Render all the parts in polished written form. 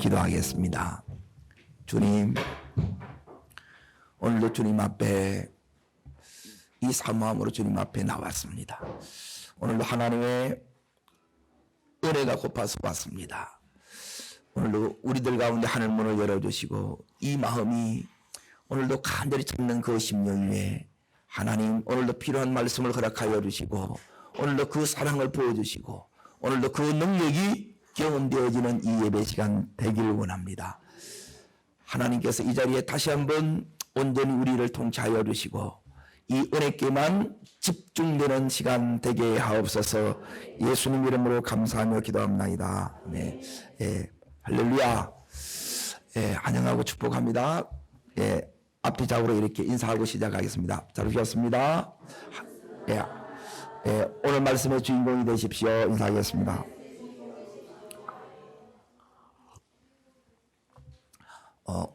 기도하겠습니다. 주님, 오늘도 주님 앞에 이 사모함으로 주님 앞에 나왔습니다. 오늘도 하나님의 은혜가 고파서 왔습니다. 오늘도 우리들 가운데 하늘 문을 열어주시고 이 마음이 오늘도 간절히 찾는 그 심령 위에 하나님 오늘도 필요한 말씀을 허락하여 주시고 오늘도 그 사랑을 보여주시고 오늘도 그 능력이 경험되어지는 이 예배 시간 되기를 원합니다. 하나님께서 이 자리에 다시 한번 온전히 우리를 통치하여 주시고 이 은혜께만 집중되는 시간 되게 하옵소서. 예수님 이름으로 감사하며 기도합나이다. 네. 할렐루야. 환영하고 축복합니다. 앞뒤좌우로 이렇게 인사하고 시작하겠습니다. 잘 오셨습니다. 오늘 말씀의 주인공이 되십시오. 인사하겠습니다.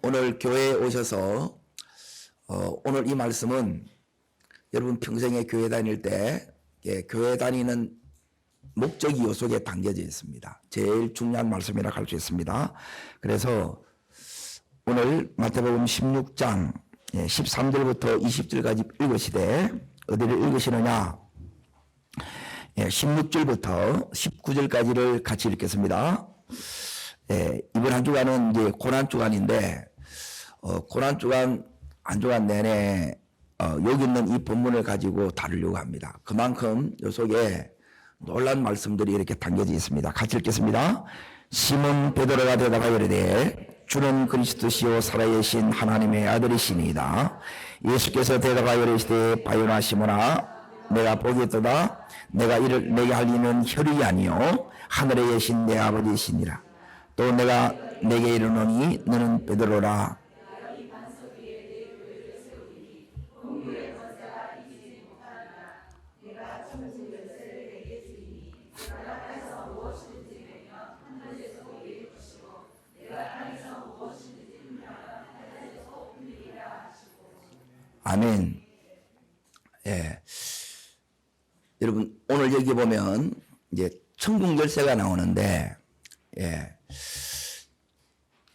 오늘 교회에 오셔서 오늘 이 말씀은 여러분 평생에 교회 다닐 때 교회 다니는 목적이 요 속에 담겨져 있습니다. 제일 중요한 말씀이라고 할 수 있습니다. 그래서 오늘 마태복음 16장 13절부터 20절까지 읽으시되 어디를 읽으시느냐 16절부터 19절까지를 같이 읽겠습니다. 이번 한 주간은 이제 고난주간인데 고난주간 한 주간 내내 여기 있는 이 본문을 가지고 다루려고 합니다. 그만큼 이 속에 놀라운 말씀들이 이렇게 담겨져 있습니다. 같이 읽겠습니다. 시몬 베드로가 대답하여 이르되 주는 그리스도시요 살아계신 하나님의 아들이시니이다. 예수께서 대답하여 이르시되 바요나 시몬아 내가 보겠도다. 내가 이를 내게 할 이는 혈육이 아니요 하늘에 계신 내 아버지시니라. 또 내가 내게 이르노니 너는 베드로라. 아멘. 여러분 오늘 여기 보면 이제 천국 열쇠가 나오는데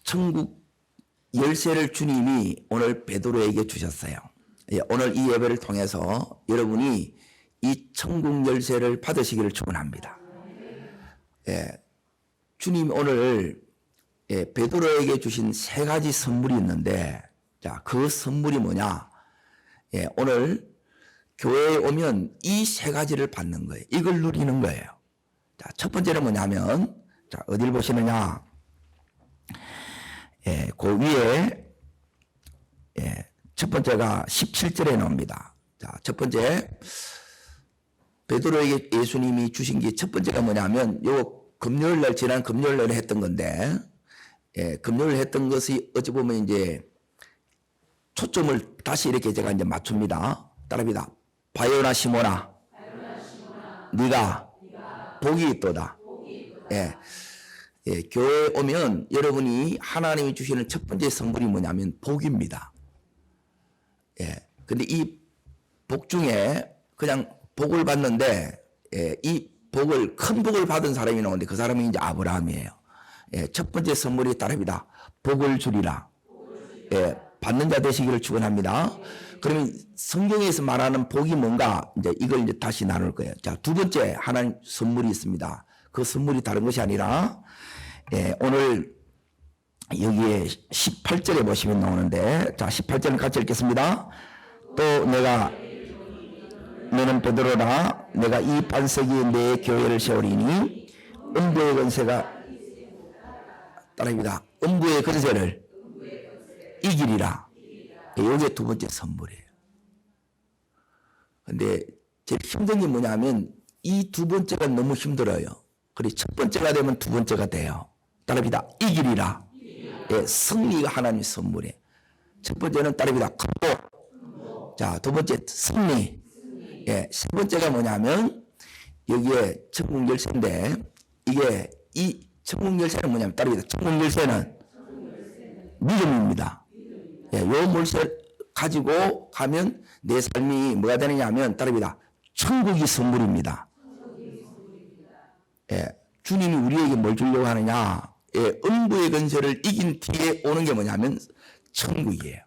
천국 열쇠를 주님이 오늘 베드로에게 주셨어요. 오늘 이 예배를 통해서 여러분이 이 천국 열쇠를 받으시기를 축원합니다. 주님 오늘 베드로에게 주신 세 가지 선물이 있는데 자, 그 선물이 뭐냐? 오늘 교회에 오면 이 세 가지를 받는 거예요. 이걸 누리는 거예요. 자, 첫 번째는 뭐냐면 자, 어딜 보시느냐? 그 위에 첫 번째가 17절에 나옵니다. 자, 첫 번째 베드로에게 예수님이 주신 게 첫 번째가 뭐냐면 요 금요일 날 지난 금요일 날에 했던 건데 금요일 했던 것이 어찌 보면 이제 초점을 다시 이렇게 제가 이제 맞춥니다. 따라합니다. 바요나 시몬아, 네가 복이 있도다. 교회에 오면 여러분이 하나님이 주시는 첫 번째 선물이 뭐냐면 복입니다. 근데 이 복 중에 그냥 복을 받는데 이 복을 큰 복을 받은 사람이 나오는데 그 사람이 이제 아브라함이에요. 첫 번째 선물이 따릅니다. 복을 주리라. 받는 자 되시기를 축원합니다. 그러면 성경에서 말하는 복이 뭔가 이제 이걸 이제 다시 나눌 거예요. 자, 두 번째 하나님 선물이 있습니다. 그 선물이 다른 것이 아니라 오늘 여기에 18절에 보시면 나오는데 자, 18절을 같이 읽겠습니다. 또 내가 너는 베드로라 내가 이 반석이 내 교회를 세우리니 음부의 권세가 따라합니다. 음부의 권세를 이기리라. 이게 두 번째 선물이에요. 근데 제일 힘든 게 뭐냐면 이 두 번째가 너무 힘들어요. 그래서 첫 번째가 되면 두 번째가 돼요. 따라합니다. 이기리라. 승리가 하나님의 선물이에요. 첫 번째는 따라합니다. 극복. 자, 두 번째 승리. 세 번째가 뭐냐면 여기에 천국 열쇠인데 이게 이 천국 열쇠는 뭐냐면 따라합니다. 천국 열쇠는 믿음입니다. 요 물쇠 가지고 가면 내 삶이 뭐가 되느냐 하면 따릅니다. 천국이 선물입니다. 주님이 우리에게 뭘 주려고 하느냐? 음부의 권세를 이긴 뒤에 오는 게 뭐냐면 천국이에요.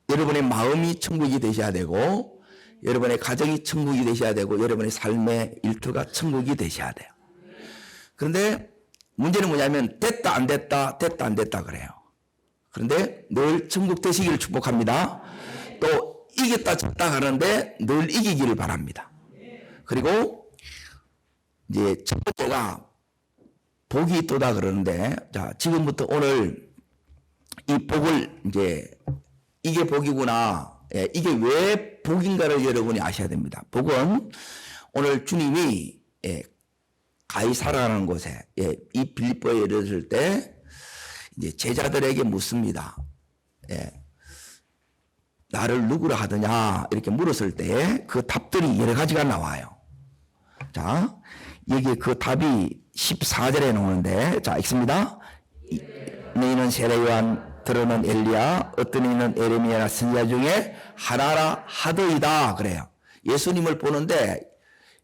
여러분의 마음이 천국이 되셔야 되고, 여러분의 가정이 천국이 되셔야 되고, 여러분의 삶의 일터가 천국이 되셔야 돼요. 그런데 문제는 뭐냐면 됐다 안 됐다, 됐다 안 됐다 그래요. 그런데 늘 천국 되시기를 축복합니다. 또 이겼다 졌다 하는데 늘 이기기를 바랍니다. 그리고 이제 첫 번째가 복이 있도다 그러는데, 자, 지금부터 오늘 이 복을 이제 이게 복이구나, 이게 왜 복인가를 여러분이 아셔야 됩니다. 복은 오늘 주님이 가이사라는 곳에 이 빌립보에 이르렀을 때 이제 제자들에게 묻습니다. 나를 누구라 하더냐 이렇게 물었을 때 그 답들이 여러 가지가 나와요. 자, 여기 그 답이 14절에 나오는데, 자, 읽습니다. 너희는 세례 요한, 들어는 엘리야, 어떤 이는 에레미야나 선지자 중에 하나라 하더이다 그래요. 예수님을 보는데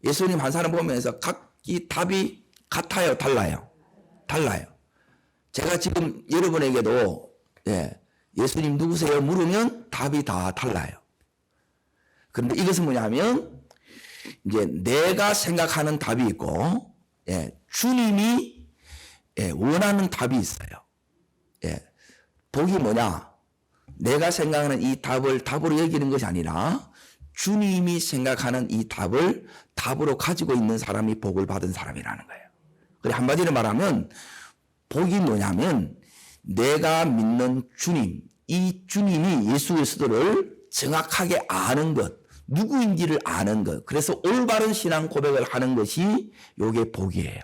예수님 한 사람 보면서 각기 답이 같아요, 달라요? 달라요. 제가 지금 여러분에게도 예수님 누구세요 물으면 답이 다 달라요. 그런데 이것은 뭐냐면 이제 내가 생각하는 답이 있고 주님이 원하는 답이 있어요. 복이 뭐냐? 내가 생각하는 이 답을 답으로 여기는 것이 아니라 주님이 생각하는 이 답을 답으로 가지고 있는 사람이 복을 받은 사람이라는 거예요. 그래, 한마디로 말하면 복이 뭐냐면 내가 믿는 주님, 이 주님이 예수 그리스도를 정확하게 아는 것, 누구인지를 아는 것, 그래서 올바른 신앙 고백을 하는 것이 요게 복이에요.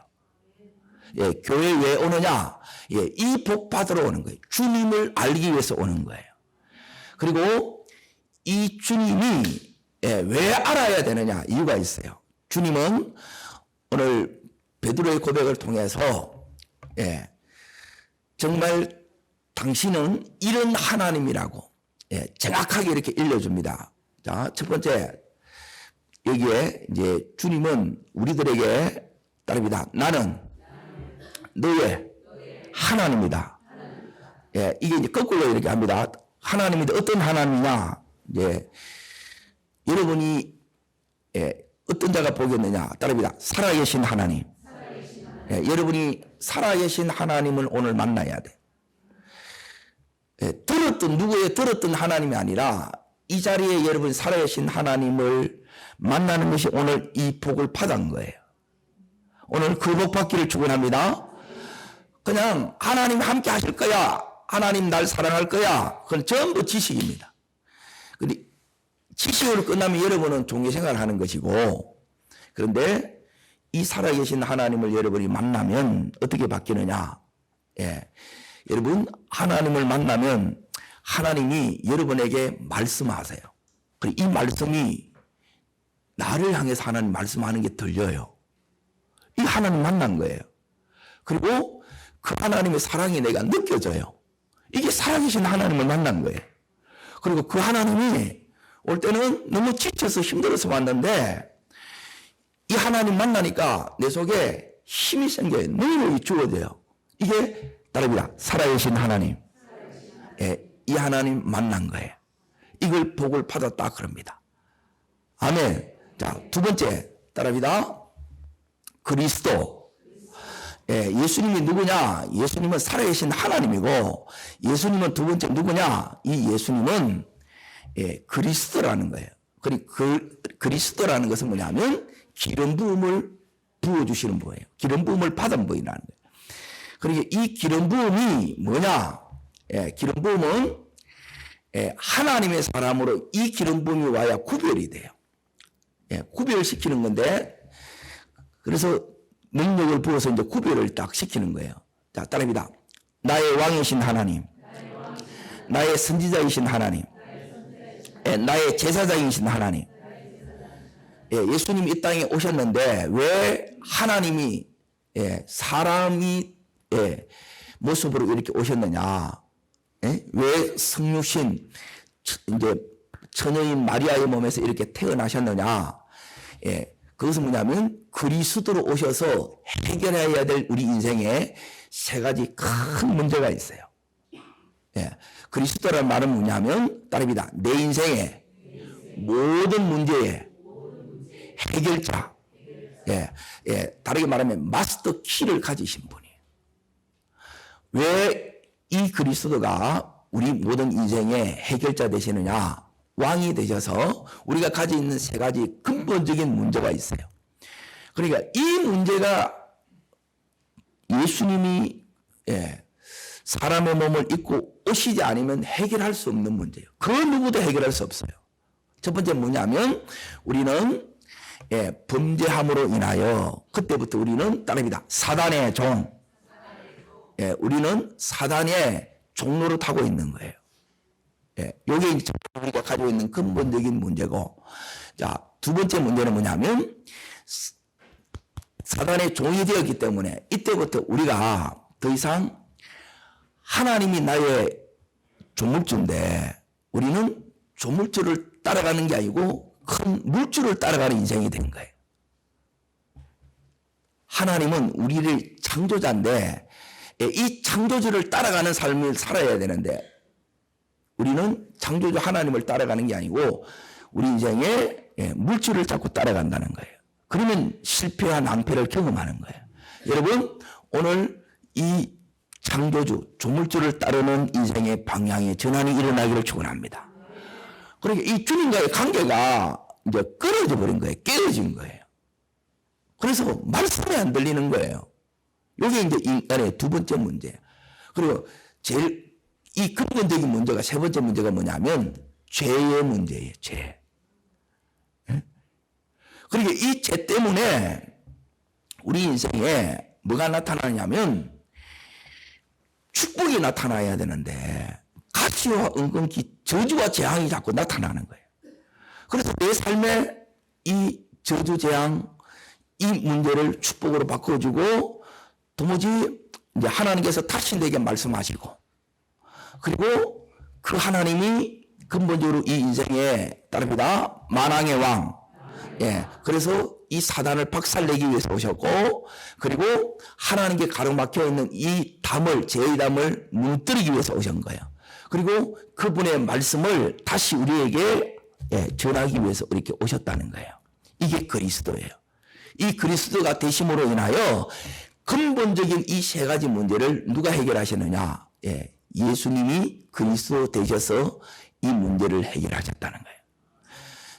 교회에 왜 오느냐? 이 복 받으러 오는 거예요. 주님을 알기 위해서 오는 거예요. 그리고 이 주님이 왜 알아야 되느냐? 이유가 있어요. 주님은 오늘 베드로의 고백을 통해서 정말 당신은 이런 하나님이라고 정확하게 이렇게 일러줍니다. 자, 첫 번째, 여기에 이제 주님은 우리들에게 따릅니다. 나는 너의 하나님이다. 이게 이제 거꾸로 이렇게 합니다. 하나님인데 어떤 하나님이냐? 이제 여러분이 어떤 자가 보겠느냐? 따릅니다. 살아계신 하나님. 여러분이 살아계신 하나님을 오늘 만나야 돼. 누구의 들었던 하나님이 아니라 이 자리에 여러분 살아계신 하나님을 만나는 것이 오늘 이 복을 받은 거예요. 오늘 그 복 받기를 축원합니다. 그냥 하나님 함께 하실 거야, 하나님 날 사랑할 거야, 그건 전부 지식입니다. 근데 지식으로 끝나면 여러분은 종교생활을 하는 것이고, 그런데 이 살아계신 하나님을 여러분이 만나면 어떻게 바뀌느냐? 여러분, 하나님을 만나면 하나님이 여러분에게 말씀하세요. 그리고 이 말씀이 나를 향해서 하나님 말씀하는 게 들려요. 이 하나님 만난 거예요. 그리고 그 하나님의 사랑이 내가 느껴져요. 이게 살아계신 하나님을 만난 거예요. 그리고 그 하나님이 올 때는 너무 지쳐서 힘들어서 왔는데 이 하나님 만나니까 내 속에 힘이 생겨요. 능력이 주어져요. 이게 따릅니다. 살아계신 하나님. 이 하나님 만난 거예요. 이걸 복을 받았다 그럽니다. 아멘. 자, 두 번째 따릅니다. 그리스도. 예수님이 누구냐? 예수님은 살아계신 하나님이고, 예수님은 두 번째 누구냐? 이 예수님은 그리스도라는 거예요. 그리스도라는 것은 뭐냐면 기름 부음을 부어주시는 거예요. 기름 부음을 받은 분이라는 거예요. 그러니까 이 기름 부음이 뭐냐? 기름 부음은 하나님의 사람으로 이 기름 부음이 와야 구별이 돼요. 구별시키는 건데, 그래서 능력을 부어서 이제 구별을 딱 시키는 거예요. 자, 따라합니다. 나의 왕이신 하나님, 나의 선지자이신 하나님, 나의 제사장이신 하나님. 예수님이 이 땅에 오셨는데 왜 하나님이 사람이 모습으로 이렇게 오셨느냐? 왜 성육신 이제 처녀인 마리아의 몸에서 이렇게 태어나셨느냐? 그것은 뭐냐면 그리스도로 오셔서 해결해야 될 우리 인생의 세 가지 큰 문제가 있어요. 예. 그리스도라는 말은 뭐냐면 따릅니다. 내 인생의 모든 문제의 해결자. 예. 예. 다르게 말하면 마스터 키를 가지신 분이에요. 왜 이 그리스도가 우리 모든 인생의 해결자 되시느냐? 왕이 되셔서 우리가 가지고 있는 세 가지 근본적인 문제가 있어요. 그러니까 이 문제가 예수님이 사람의 몸을 입고 오시지 않으면 해결할 수 없는 문제예요. 그 누구도 해결할 수 없어요. 첫 번째 뭐냐면 우리는 범죄함으로 인하여 그때부터 우리는 따릅니다. 사단의 종. 우리는 사단의 종로를 타고 있는 거예요. 이게 우리가 가지고 있는 근본적인 문제고, 자, 두 번째 문제는 뭐냐면 사단의 종이 되었기 때문에 이때부터 우리가 더 이상 하나님이 나의 조물주인데 우리는 조물주를 따라가는 게 아니고 큰 물주를 따라가는 인생이 된 거예요. 하나님은 우리를 창조자인데 이 창조주를 따라가는 삶을 살아야 되는데 우리는 창조주 하나님을 따라가는 게 아니고 우리 인생에 물질을 자꾸 따라간다는 거예요. 그러면 실패와 낭패를 경험하는 거예요. 여러분, 오늘 이 창조주, 조물주를 따르는 인생의 방향의 전환이 일어나기를 축원합니다. 그러니까 이 주님과의 관계가 이제 끊어져 버린 거예요. 깨어진 거예요. 그래서 말씀이 안 들리는 거예요. 이게 이제 인간의 두 번째 문제예요. 그리고 제일 이 근본적인 문제가 세 번째 문제가 뭐냐면 죄의 문제예요. 죄. 그러니까 이 죄 때문에 우리 인생에 뭐가 나타나냐면 축복이 나타나야 되는데 가시와 은근히 저주와 재앙이 자꾸 나타나는 거예요. 그래서 내 삶에 이 저주 재앙 이 문제를 축복으로 바꿔주고 도무지 이제 하나님께서 다시 내게 말씀하시고 그리고 그 하나님이 근본적으로 이 인생에 따릅니다. 만왕의 왕. 그래서 이 사단을 박살내기 위해서 오셨고 그리고 하나님께 가로막혀 있는 이 담을 죄의 담을 무너뜨리기 위해서 오신 거예요. 그리고 그분의 말씀을 다시 우리에게 전하기 위해서 이렇게 오셨다는 거예요. 이게 그리스도예요. 이 그리스도가 되심으로 인하여 근본적인 이 세 가지 문제를 누가 해결하셨느냐? 예수님이 그리스도 되셔서 이 문제를 해결하셨다는 거예요.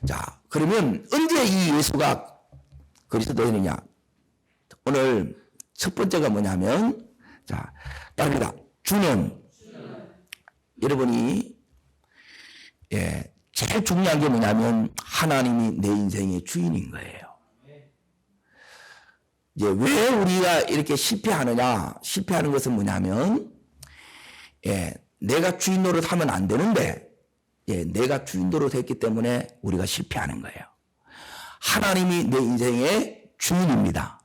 자, 그러면 언제 이 예수가 그리스도 되느냐? 오늘 첫 번째가 뭐냐면, 자, 따릅니다. 주는 여러분이 제일 중요한 게 뭐냐면 하나님이 내 인생의 주인인 거예요. 이제 왜 우리가 이렇게 실패하느냐? 실패하는 것은 뭐냐면 내가 주인 노릇하면 안 되는데 내가 주인 노릇했기 때문에 우리가 실패하는 거예요. 하나님이 내 인생의 주인입니다.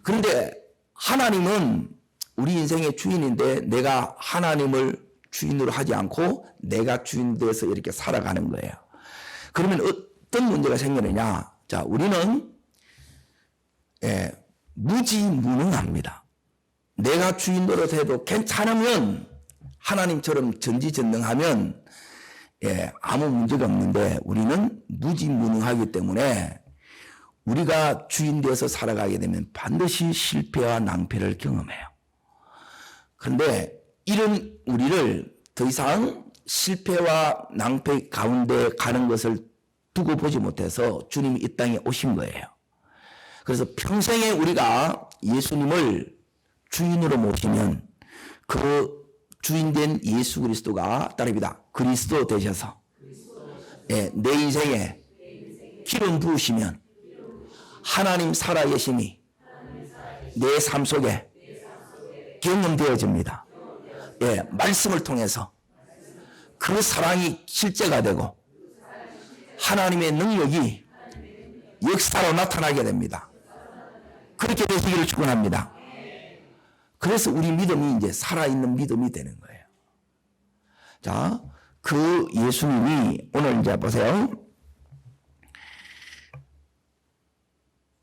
그런데 하나님은 우리 인생의 주인인데 내가 하나님을 주인으로 하지 않고 내가 주인 되어서 이렇게 살아가는 거예요. 그러면 어떤 문제가 생기느냐? 자, 우리는 무지무능합니다. 내가 주인 노릇해도 괜찮으면 하나님처럼 전지전능하면 아무 문제가 없는데 우리는 무지무능하기 때문에 우리가 주인 되어서 살아가게 되면 반드시 실패와 낭패를 경험해요. 그런데 이런 우리를 더 이상 실패와 낭패 가운데 가는 것을 두고 보지 못해서 주님이 이 땅에 오신 거예요. 그래서 평생에 우리가 예수님을 주인으로 모시면 그 주인된 예수 그리스도가 따릅니다. 그리스도 되셔서 내 인생에 기름 부으시면 하나님 살아계심이 내 삶 속에 경험되어집니다. 말씀을 통해서 그 사랑이 실제가 되고 하나님의 능력이 역사로 나타나게 됩니다. 그렇게 되시기를 축원합니다. 그래서 우리 믿음이 이제 살아있는 믿음이 되는 거예요. 자, 그 예수님이 오늘 이제 보세요.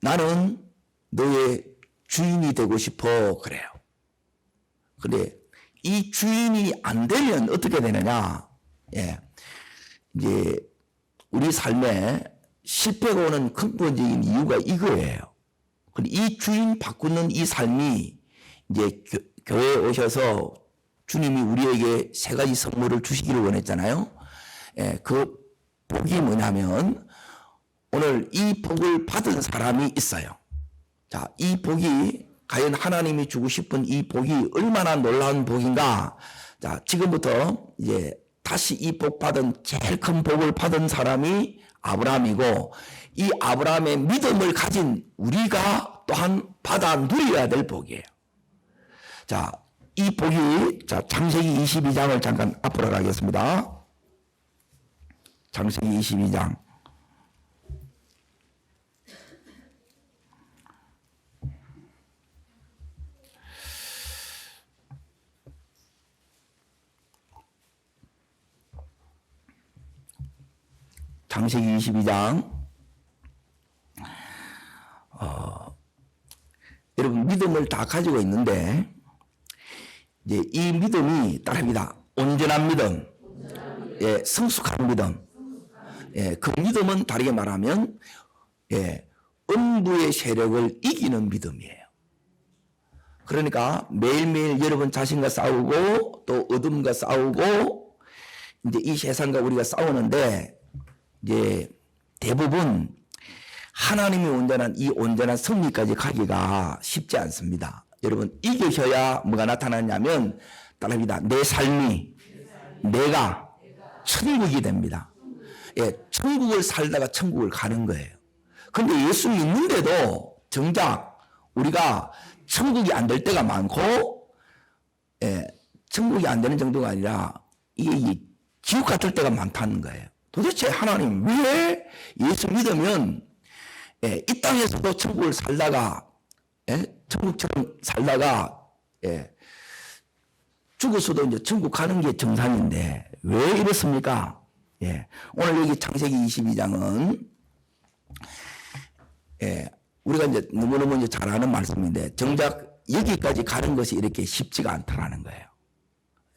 나는 너의 주인이 되고 싶어 그래요. 근데 이 주인이 안 되면 어떻게 되느냐? 예. 이제 우리 삶에 실패가 오는 근본적인 이유가 이거예요. 이 주인 바꾸는 이 삶이 이제 교회에 오셔서 주님이 우리에게 세 가지 선물을 주시기를 원했잖아요. 예, 그 복이 뭐냐면 오늘 이 복을 받은 사람이 있어요. 자, 이 복이 과연 하나님이 주고 싶은 이 복이 얼마나 놀라운 복인가? 자, 지금부터 이제 다시 이 복 받은 제일 큰 복을 받은 사람이 아브라함이고 이 아브라함의 믿음을 가진 우리가 또한 받아 누려야 될 복이에요. 자, 이 복이 자 창세기 22장을 잠깐 앞으로 가겠습니다. 창세기 22장. 창세기 22장. 여러분 믿음을 다 가지고 있는데 이제 이 믿음이 따릅니다. 온전한 믿음, 예, 성숙한 믿음. 예, 그 믿음은 다르게 말하면 예, 음부의 세력을 이기는 믿음이에요. 그러니까 매일매일 여러분 자신과 싸우고 또 어둠과 싸우고 이제 이 세상과 우리가 싸우는데 이제 대부분 하나님이 온전한 이 온전한 승리까지 가기가 쉽지 않습니다. 여러분 이기셔야 뭐가 나타나냐면 따릅니다. 내 삶이 내가 천국이 됩니다. 예, 천국을 살다가 천국을 가는 거예요. 근데 예수 믿는데도 정작 우리가 천국이 안 될 때가 많고 예, 천국이 안 되는 정도가 아니라 이게 지옥 같을 때가 많다는 거예요. 도대체 하나님 왜 예수 믿으면 예, 이 땅에서도 천국을 살다가 예, 천국처럼 살다가 예, 죽어서도 이제 천국 가는 게 정상인데 왜 이렇습니까? 예, 오늘 여기 창세기 22장은 예, 우리가 이제 너무너무 이제 잘 아는 말씀인데 정작 여기까지 가는 것이 이렇게 쉽지가 않다라는 거예요.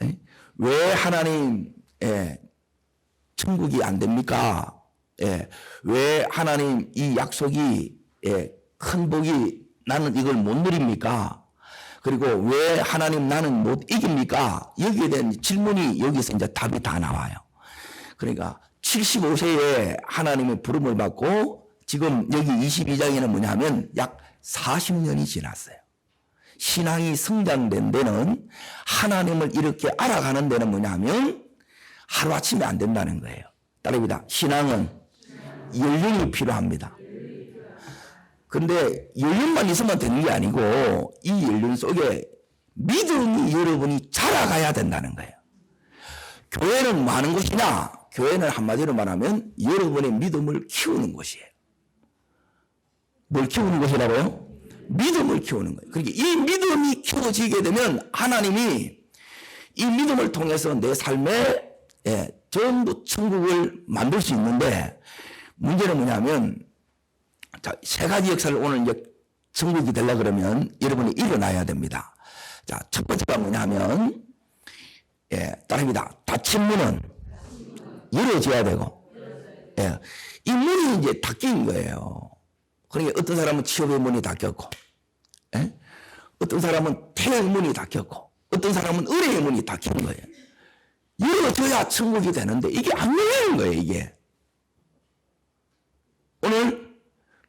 예? 왜 하나님 예, 천국이 안 됩니까? 예, 왜 하나님 이 약속이 예, 큰 복이 나는 이걸 못 누립니까? 그리고 왜 하나님 나는 못 이깁니까? 여기에 대한 질문이 여기서 이제 답이 다 나와요. 그러니까 75세에 하나님의 부름을 받고 지금 여기 22장에는 뭐냐면 약 40년이 지났어요. 신앙이 성장된 데는 하나님을 이렇게 알아가는 데는 뭐냐면 하루아침에 안 된다는 거예요. 따릅니다. 신앙은 연륜이 필요합니다. 근데 연륜만 있으면 되는 게 아니고 이 연륜 속에 믿음이 여러분이 자라가야 된다는 거예요. 교회는 뭐 하는 곳이냐? 교회는 한마디로 말하면 여러분의 믿음을 키우는 곳이에요. 뭘 키우는 곳이라고요? 믿음을 키우는 거예요. 그러니까 이 믿음이 키워지게 되면 하나님이 이 믿음을 통해서 내 삶에 예, 전부 천국을 만들 수 있는데 문제는 뭐냐면 자, 세 가지 역사를 오늘 이제 천국이 되려 그러면 여러분이 일어나야 됩니다. 자, 첫 번째가 뭐냐면 예, 따릅니다. 닫힌 문은 열어져야 되고 예, 이 문이 이제 닫힌 거예요. 그러니까 어떤 사람은 취업의 문이 닫혔고 예? 어떤 사람은 태의 문이 닫혔고 어떤 사람은 의뢰의 문이 닫힌 거예요. 열어줘야 천국이 되는데 이게 안 열리는 거예요. 이게 오늘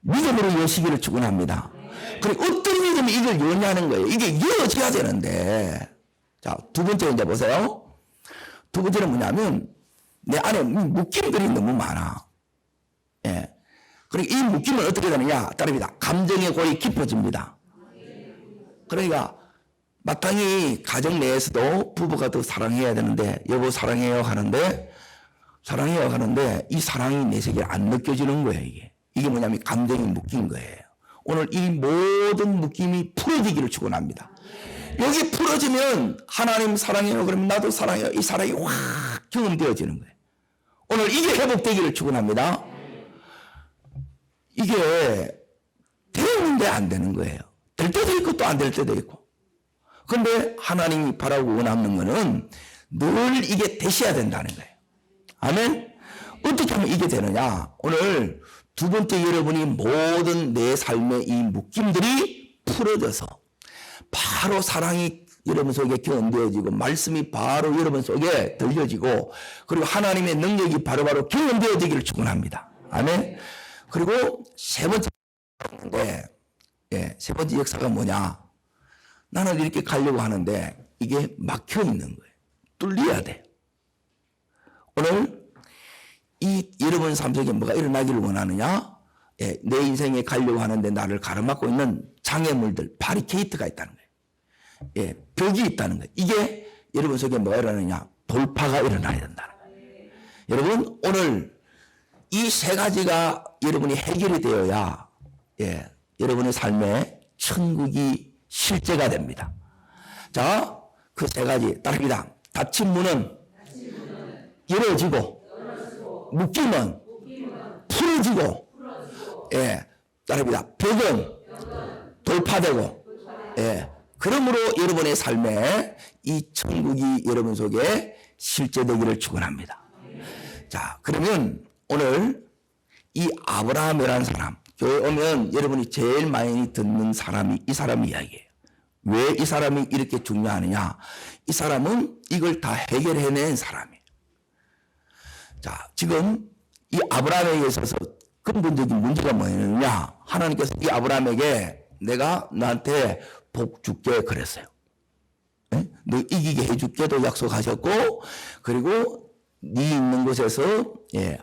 믿음으로 여시기를 축원합니다. 그리고 어떤 믿음이 이걸 여냐는 거예요. 이게 열어져야 되는데 자, 두 번째 이제 보세요. 두 번째는 뭐냐면 내 안에 묶임들이 너무 많아. 예. 그러니까 이 묶임은 어떻게 되느냐? 따릅니다. 감정의 골이 깊어집니다. 그러니까 마땅히 가정 내에서도 부부가 더 사랑해야 되는데 여보 사랑해요 하는데 사랑해요 하는데 이 사랑이 내 속에 안 느껴지는 거예요. 이게 뭐냐면 감정이 묶인 거예요. 오늘 이 모든 묶임이 풀어지기를 축원합니다. 여기 풀어지면 하나님 사랑해요 그러면 나도 사랑해요. 이 사랑이 확 경험되어지는 거예요. 오늘 이게 회복되기를 축원합니다. 이게 되는데 안 되는 거예요. 될 때도 있고 또 안 될 때도 있고 그런데 하나님이 바라고 원하는 것은 늘 이게 되셔야 된다는 거예요. 아멘. 어떻게 하면 이게 되느냐? 오늘 두 번째, 여러분이 모든 내 삶의 이 묶임들이 풀어져서 바로 사랑이 여러분 속에 경험되어지고 말씀이 바로 여러분 속에 들려지고 그리고 하나님의 능력이 바로바로 경험되어지기를 축원합니다. 아멘. 그리고 세 번째, 세 번째 역사가 뭐냐? 나는 이렇게 가려고 하는데 이게 막혀 있는 거예요. 뚫려야 돼. 오늘 이 여러분 삶 속에 뭐가 일어나기를 원하느냐? 내 인생에 가려고 하는데 나를 가로막고 있는 장애물들, 바리케이트가 있다는 거예요. 벽이 있다는 거예요. 이게 여러분 속에 뭐가 일어나느냐? 돌파가 일어나야 된다는 거예요. 여러분, 오늘 이 세 가지가 여러분이 해결이 되어야 여러분의 삶에 천국이 실제가 됩니다. 자, 그 세 가지 따릅니다. 닫힌 문은 열어지고 묶임은 풀어지고 따릅니다. 벽은 돌파되고 그러므로 여러분의 삶에 이 천국이 여러분 속에 실제되기를 축원합니다. 자, 그러면 오늘 이 아브라함이라는 사람, 교회 오면 여러분이 제일 많이 듣는 사람이 이 사람 이야기예요. 왜 이 사람이 이렇게 중요하느냐? 이 사람은 이걸 다 해결해낸 사람이에요. 자, 지금 이 아브라함에게 있어서 근본적인 문제가 뭐였느냐? 하나님께서 이 아브라함에게 내가 너한테 복 줄게 그랬어요. 너 이기게 해줄게도 약속하셨고, 그리고 네 있는 곳에서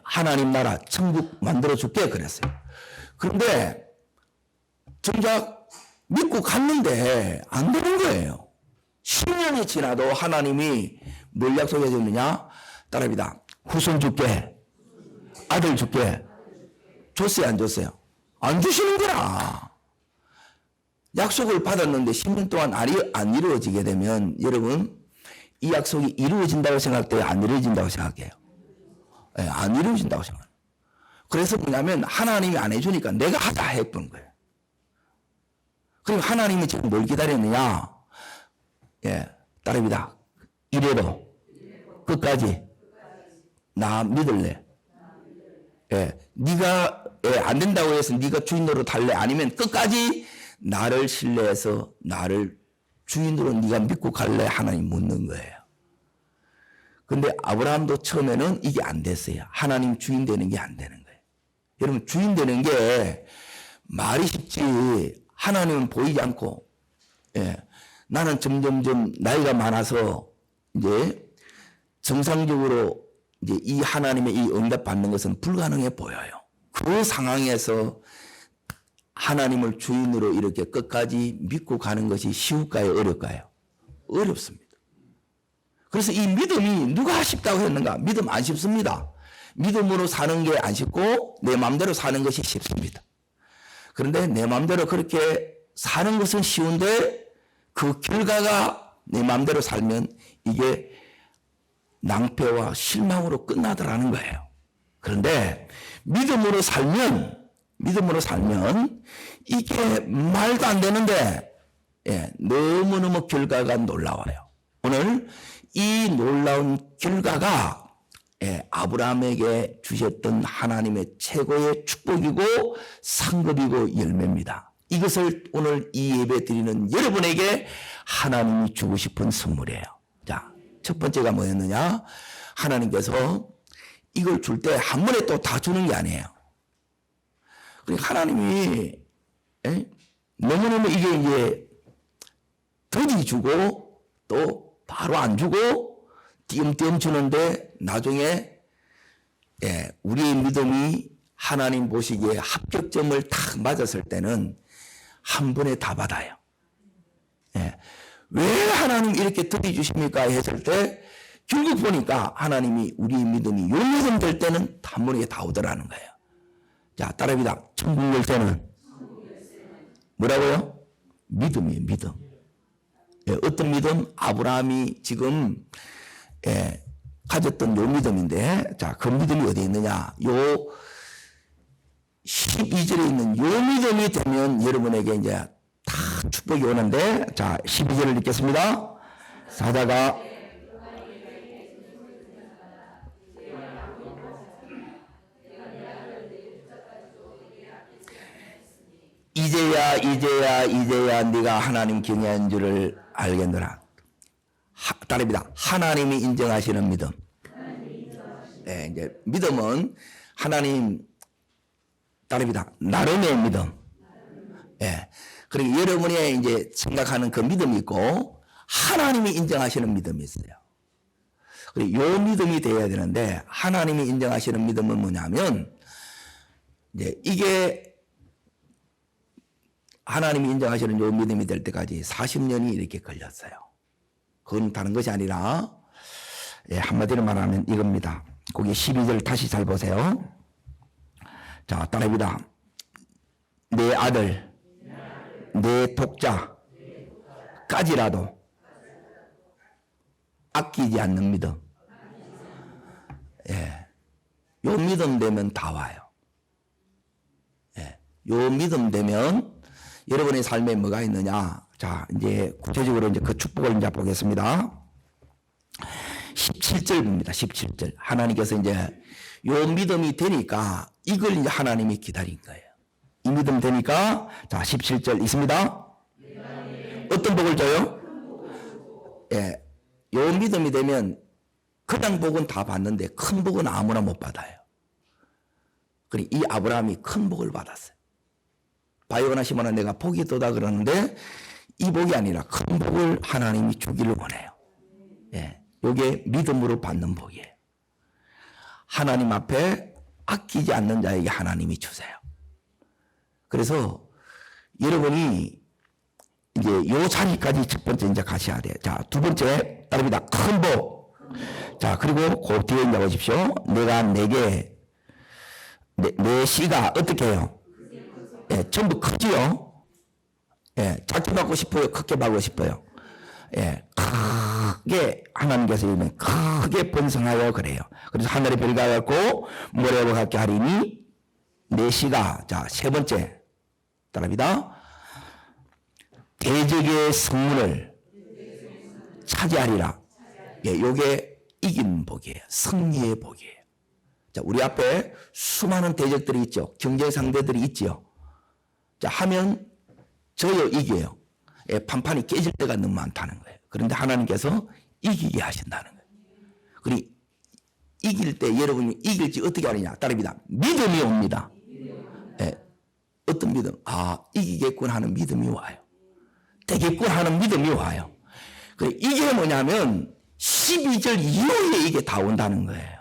하나님 나라 천국 만들어 줄게 그랬어요. 그런데 정작 믿고 갔는데 안 되는 거예요. 10년이 지나도 하나님이 뭘 약속해 줬느냐? 따라합니다. 후손 줄게, 아들 줄게. 줬어요, 안 줬어요? 안 주시는 거라. 약속을 받았는데 10년 동안 안 이루어지게 되면 여러분 이 약속이 이루어진다고 생각돼요? 안 이루어진다고 생각해요? 안 이루어진다고 생각해요. 그래서 뭐냐면 하나님이 안 해주니까 내가 하자 했던 거예요. 그리고 하나님이 지금 뭘 기다렸느냐? 따릅니다. 이래도 끝까지 나 믿을래. 네가 안 된다고 해서 네가 주인으로 달래? 아니면 끝까지 나를 신뢰해서 나를 주인으로 네가 믿고 갈래? 하나님 묻는 거예요. 근데 아브라함도 처음에는 이게 안 됐어요. 하나님 주인 되는 게 안 되는 거예요. 여러분, 주인 되는 게 말이 쉽지 하나님은 보이지 않고 나는 점점점 나이가 많아서 이제 정상적으로 이제 이 하나님의 이 응답 받는 것은 불가능해 보여요. 그 상황에서 하나님을 주인으로 이렇게 끝까지 믿고 가는 것이 쉬울까요? 어려울까요? 어렵습니다. 그래서 이 믿음이 누가 쉽다고 했는가? 믿음 안 쉽습니다. 믿음으로 사는 게 안 쉽고 내 마음대로 사는 것이 쉽습니다. 그런데 내 마음대로 그렇게 사는 것은 쉬운데 그 결과가 내 마음대로 살면 이게 낭패와 실망으로 끝나더라는 거예요. 그런데 믿음으로 살면 이게 말도 안 되는데 너무너무 결과가 놀라워요. 오늘 이 놀라운 결과가 아브라함에게 주셨던 하나님의 최고의 축복이고 상급이고 열매입니다. 이것을 오늘 이 예배 드리는 여러분에게 하나님이 주고 싶은 선물이에요. 자, 첫 번째가 뭐였느냐? 하나님께서 이걸 줄 때 한 번에 또 다 주는 게 아니에요. 그러니까 하나님이 너무너무 이게 이제 더디 주고 또 바로 안 주고 띄엄띄엄 주는데 나중에 우리의 믿음이 하나님 보시기에 합격점을 탁 맞았을 때는 한 번에 다 받아요. 왜 하나님 이렇게 더디 주십니까? 했을 때 결국 보니까 하나님이 우리의 믿음이 요 믿음 될 때는 한 번에 다 오더라는 거예요. 자, 따라합니다. 천국 열쇠는 뭐라고요? 믿음이에요, 믿음. 어떤 믿음? 아브라함이 지금 가졌던 요 믿음인데, 자, 그 믿음이 어디 있느냐? 요 12절에 있는 요 믿음이 되면 여러분에게 이제 다 축복이 오는데, 자, 12절을 읽겠습니다. 사자가 이제야 네가 하나님 경외한 줄을 알겠노라. 따릅니다. 하나님이 인정하시는 믿음. 네, 이제 믿음은 하나님 따릅니다. 나름의 믿음. 예. 그리고 여러분의 이제 생각하는 그 믿음이 있고 하나님이 인정하시는 믿음이 있어요. 그리고 요 믿음이 되어야 되는데 하나님이 인정하시는 믿음은 뭐냐면 이제 이게 하나님이 인정하시는 요 믿음이 될 때까지 40년이 이렇게 걸렸어요. 그건 다른 것이 아니라 예, 한마디로 말하면 이겁니다. 거기 12절 다시 잘 보세요. 자, 따라합니다. 내 아들, 내 독자까지라도 아끼지 않는 믿음. 예, 요 믿음 되면 다 와요. 예, 요 믿음 되면 여러분의 삶에 뭐가 있느냐? 자, 이제 구체적으로 이제 그 축복을 이제 보겠습니다. 17절 봅니다. 17절. 하나님께서 이제 요 믿음이 되니까 이걸 이제 하나님이 기다린 거예요. 이 믿음 되니까 자, 17절 있습니다. 어떤 복을 줘요? 예. 요 믿음이 되면 그냥 복은 다 받는데 큰 복은 아무나 못 받아요. 그러니 이 아브라함이 큰 복을 받았어요. 바요나 시모나 내가 복이 있도다 그러는데 이 복이 아니라 큰 복을 하나님이 주기를 원해요. 예, 요게 믿음으로 받는 복이에요. 하나님 앞에 아끼지 않는 자에게 하나님이 주세요. 그래서 여러분이 이제 요 자리까지 첫 번째 이제 가셔야 돼요. 자, 두 번째 따릅니다. 큰 복. 자, 그리고 그 뒤에 이제 보십시오. 내가 내게 내 씨가 어떻게 해요? 예, 전부 크지요? 예, 작게 받고 싶어요? 크게 받고 싶어요? 예, 크게 하나님께서 이르면 크게 번성하여 그래요. 그래서 하늘의 별과 같고 모래와 같게 하리니 내 씨가 자, 세 번째 따라합니다. 대적의 성문을 차지하리라. 예, 요게 이긴 복이에요. 승리의 복이에요. 자, 우리 앞에 수많은 대적들이 있죠. 경쟁 상대들이 있지요. 자, 하면 저요 이겨요. 예, 판판이 깨질 때가 너무 많다는 거예요. 그런데 하나님께서 이기게 하신다는 거예요. 그리고 이길 때 여러분이 이길지 어떻게 하느냐? 따릅니다. 믿음이 옵니다. 예, 어떤 믿음? 아, 이기겠군 하는 믿음이 와요. 되겠군 하는 믿음이 와요. 이게 뭐냐면 12절 이후에 이게 다 온다는 거예요.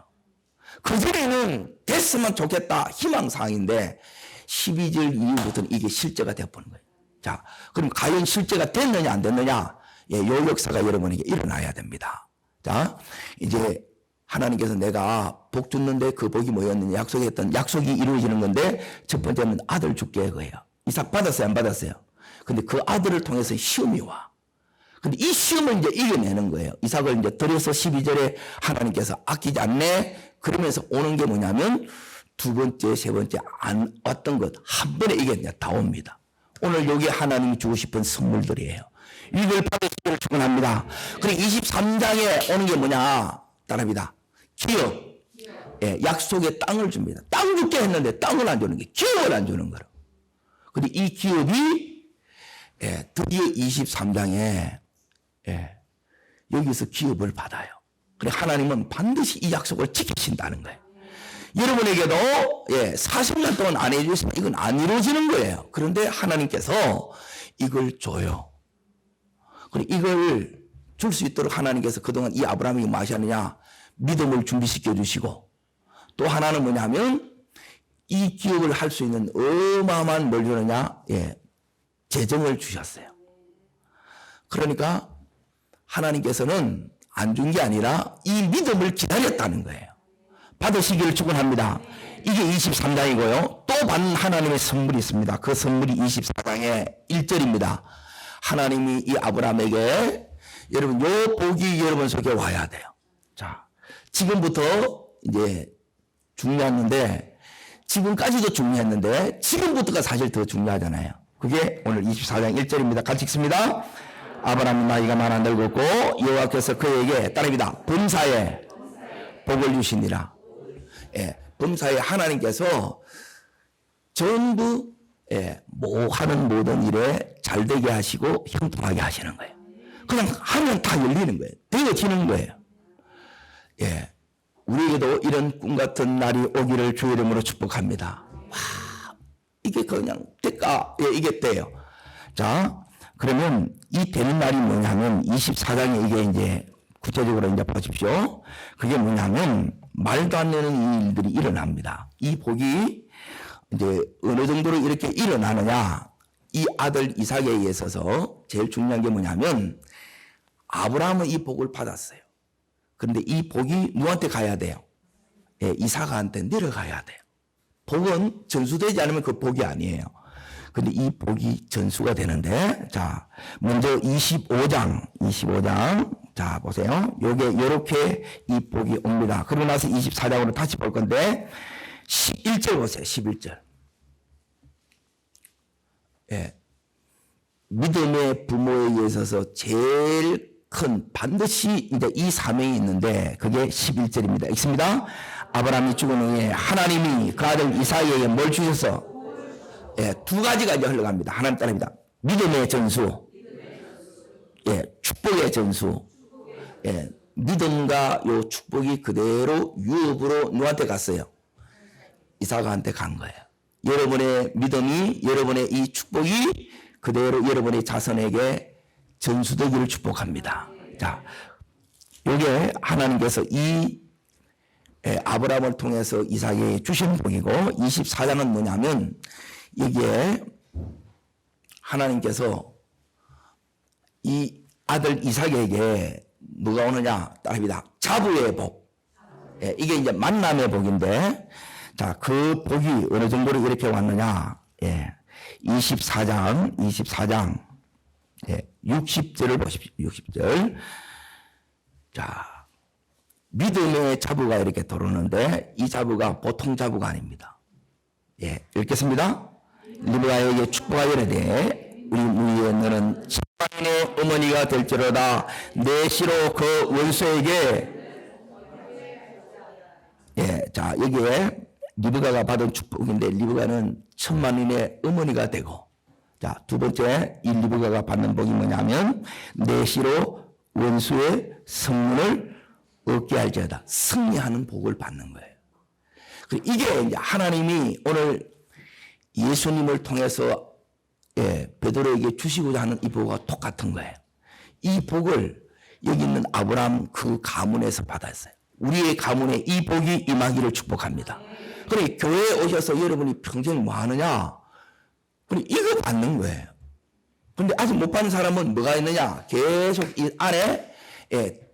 그전에는 됐으면 좋겠다 희망사항인데 12절 이후부터는 이게 실제가 되어버린 거예요. 자, 그럼 과연 실제가 됐느냐 안 됐느냐? 예, 요 역사가 여러분에게 일어나야 됩니다. 자, 이제 하나님께서 내가 복 줬는데 그 복이 뭐였느냐? 약속했던 약속이 이루어지는 건데 첫 번째는 아들 줄게 그예요. 이삭 받았어요 안 받았어요? 근데 그 아들을 통해서 시험이 와. 근데 이 시험을 이제 이겨내는 거예요. 이삭을 이제 들여서 12절에 하나님께서 아끼지 않네. 그러면서 오는 게 뭐냐면 두 번째, 세 번째 안 왔던 것 한 번에 이게 다 옵니다. 오늘 여기 하나님이 주고 싶은 선물들이에요. 이걸 받으시기를 축원합니다. 그리고 23장에 오는 게 뭐냐? 따라합니다. 기업. 예, 약속의 땅을 줍니다. 땅 줄게 했는데 땅을 안 주는 게 기업을 안 주는 거로. 근데 이 기업이 예, 드디어 23장에 예, 여기서 기업을 받아요. 그래 하나님은 반드시 이 약속을 지키신다는 거예요. 여러분에게도 예, 40년 동안 안 해주시면 이건 안 이루어지는 거예요. 그런데 하나님께서 이걸 줘요. 그리고 이걸 줄 수 있도록 하나님께서 그동안 이 아브라함이 뭐 하셨느냐? 믿음을 준비시켜 주시고 또 하나는 뭐냐면 이 기업을 할 수 있는 어마어마한 뭘 주느냐? 예, 재정을 주셨어요. 그러니까 하나님께서는 안 준 게 아니라 이 믿음을 기다렸다는 거예요. 받으시기를 축원합니다. 이게 23장이고요. 또 받는 하나님의 선물이 있습니다. 그 선물이 24장의 1절입니다. 하나님이 이 아브라함에게 여러분 요 복이 여러분 속에 와야 돼요. 자, 지금부터 이제 중요했는데 지금까지도 중요했는데 지금부터가 사실 더 중요하잖아요. 그게 오늘 24장 1절입니다. 같이 읽습니다. 아브라함이 나이가 많아 늙었고 여호와께서 그에게 따릅니다. 범사에 복을 주시니라. 예, 범사에 하나님께서 전부 하는 모든 일에 잘되게 하시고 형통하게 하시는 거예요. 그냥 하면 다 열리는 거예요. 되어지는 거예요. 예, 우리에게도 이런 꿈 같은 날이 오기를 주의 이름으로 축복합니다. 와, 이게 그냥 이게 돼요. 자, 그러면 이 되는 날이 뭐냐면 24장에 이게 이제 구체적으로 이제 보십시오. 그게 뭐냐면 말도 안 되는 이 일들이 일어납니다. 이 복이 이제 어느 정도로 이렇게 일어나느냐, 이 아들 이삭에 있어서 제일 중요한 게 뭐냐면 아브라함은 이 복을 받았어요. 그런데 이 복이 누구한테 가야 돼요? 예, 이삭한테 내려가야 돼요. 복은 전수되지 않으면 그 복이 아니에요. 근데 이 복이 전수가 되는데, 자, 먼저 25장. 자, 보세요. 요렇게 이 복이 옵니다. 그러고 나서 24장으로 다시 볼 건데, 11절 보세요. 11절. 예. 믿음의 부모에 있어서 제일 큰 반드시 이제 이 사명이 있는데, 그게 11절입니다. 읽습니다. 아브라함이 죽은 후에 하나님이 그 아들 이삭에게 뭘 주셔서, 예, 두 가지가 이제 흘러갑니다. 하나님 따릅니다. 믿음의 전수, 예, 축복의 전수. 예, 믿음과 요 축복이 그대로 유업으로 누구한테 갔어요? 이삭한테 간 거예요. 여러분의 믿음이, 여러분의 이 축복이 그대로 여러분의 자손에게 전수되기를 축복합니다. 자, 요게 하나님께서 이 아브라함을 통해서 이삭에게 주신 복이고, 24장은 뭐냐면 이게 하나님께서 이 아들 이삭에게 뭐가 오느냐 따릅니다. 자부의 복. 예, 이게 이제 만남의 복인데, 자, 그 복이 어느 정도로 이렇게 왔느냐. 예, 24장 예, 60절을 보십시오. 60절. 자, 믿음의 자부가 이렇게 들어오는데 이 자부가 보통 자부가 아닙니다. 예, 읽겠습니다. 리브가에게 축복하여 이르되 우리 무리의 너는 천만인의 어머니가 될지로다. 내 시로 그 원수에게. 예, 자, 여기에 리브가가 받은 축복인데 리브가는 천만인의 어머니가 되고, 자, 두 번째 이 리브가가 받는 복이 뭐냐면 내 시로 원수의 성문을 얻게 할지어다. 승리하는 복을 받는 거예요. 이게 이제 하나님이 오늘 예수님을 통해서 베드로에게 주시고자 하는 이 복과 똑같은 거예요. 이 복을 여기 있는 아브라함 그 가문에서 받았어요. 우리의 가문에 이 복이 임하기를 축복합니다. 그래, 교회에 오셔서 여러분이 평생 뭐 하느냐? 그래, 이거 받는 거예요. 근데 아직 못 받는 사람은 뭐가 있느냐? 계속 이 안에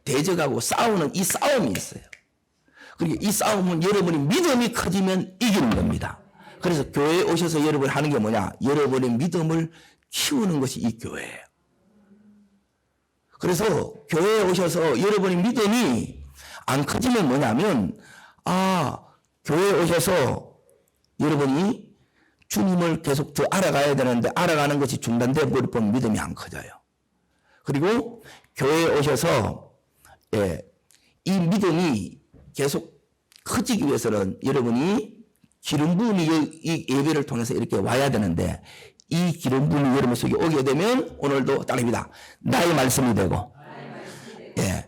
대적하고 싸우는 이 싸움이 있어요. 그리고 이 싸움은 여러분이 믿음이 커지면 이기는 겁니다. 그래서 교회에 오셔서 여러분이 하는 게 뭐냐? 여러분의 믿음을 키우는 것이 이 교회예요. 그래서 교회에 오셔서 여러분의 믿음이 안 커지면 뭐냐면, 교회에 오셔서 여러분이 주님을 계속 더 알아가야 되는데 알아가는 것이 중단돼 버리면 믿음이 안 커져요. 그리고 교회에 오셔서 이 믿음이 계속 커지기 위해서는 여러분이 기름 부음이 이 예배를 통해서 이렇게 와야 되는데, 이 기름 부음이 여러분 속에 오게 되면 오늘도 따릅니다. 나의 말씀이 되고, 예,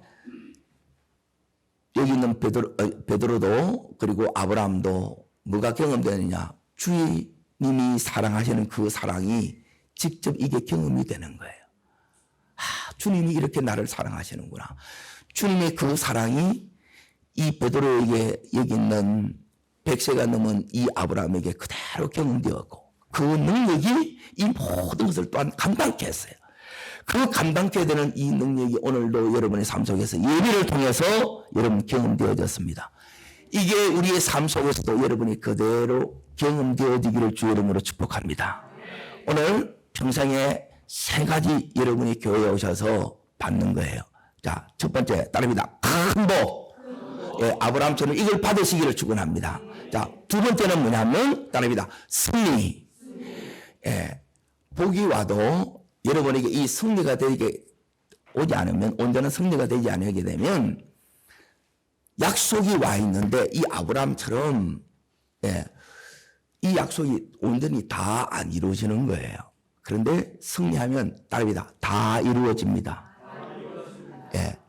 여기 있는 베드로도 그리고 아브라함도 뭐가 경험되느냐? 주님이 사랑하시는 그 사랑이 직접 이게 경험이 되는 거예요. 주님이 이렇게 나를 사랑하시는구나. 주님의 그 사랑이 이 베드로에게 여기 있는 100세가 넘은 이 아브라함에게 그대로 경험되었고, 그 능력이 이 모든 것을 또한 감당케 했어요. 그 감당케 되는 이 능력이 오늘도 여러분의 삶 속에서 예배를 통해서 여러분 경험되어졌습니다. 이게 우리의 삶 속에서도 여러분이 그대로 경험되어지기를 주 이름으로 축복합니다. 오늘 평생에 세 가지 여러분이 교회에 오셔서 받는 거예요. 자, 첫 번째 따릅니다. 큰 복. 예, 아브라함처럼 이걸 받으시기를 축원합니다. 자, 두 번째는 뭐냐면 따릅니다. 승리. 예, 복이 와도 여러분에게 이 승리가 되게 오지 않으면, 온전한 승리가 되지 않게 되면 약속이 와 있는데 이 아브라함처럼 이 약속이 온전히 다 안 이루어지는 거예요. 그런데 승리하면 따릅니다. 다 이루어집니다.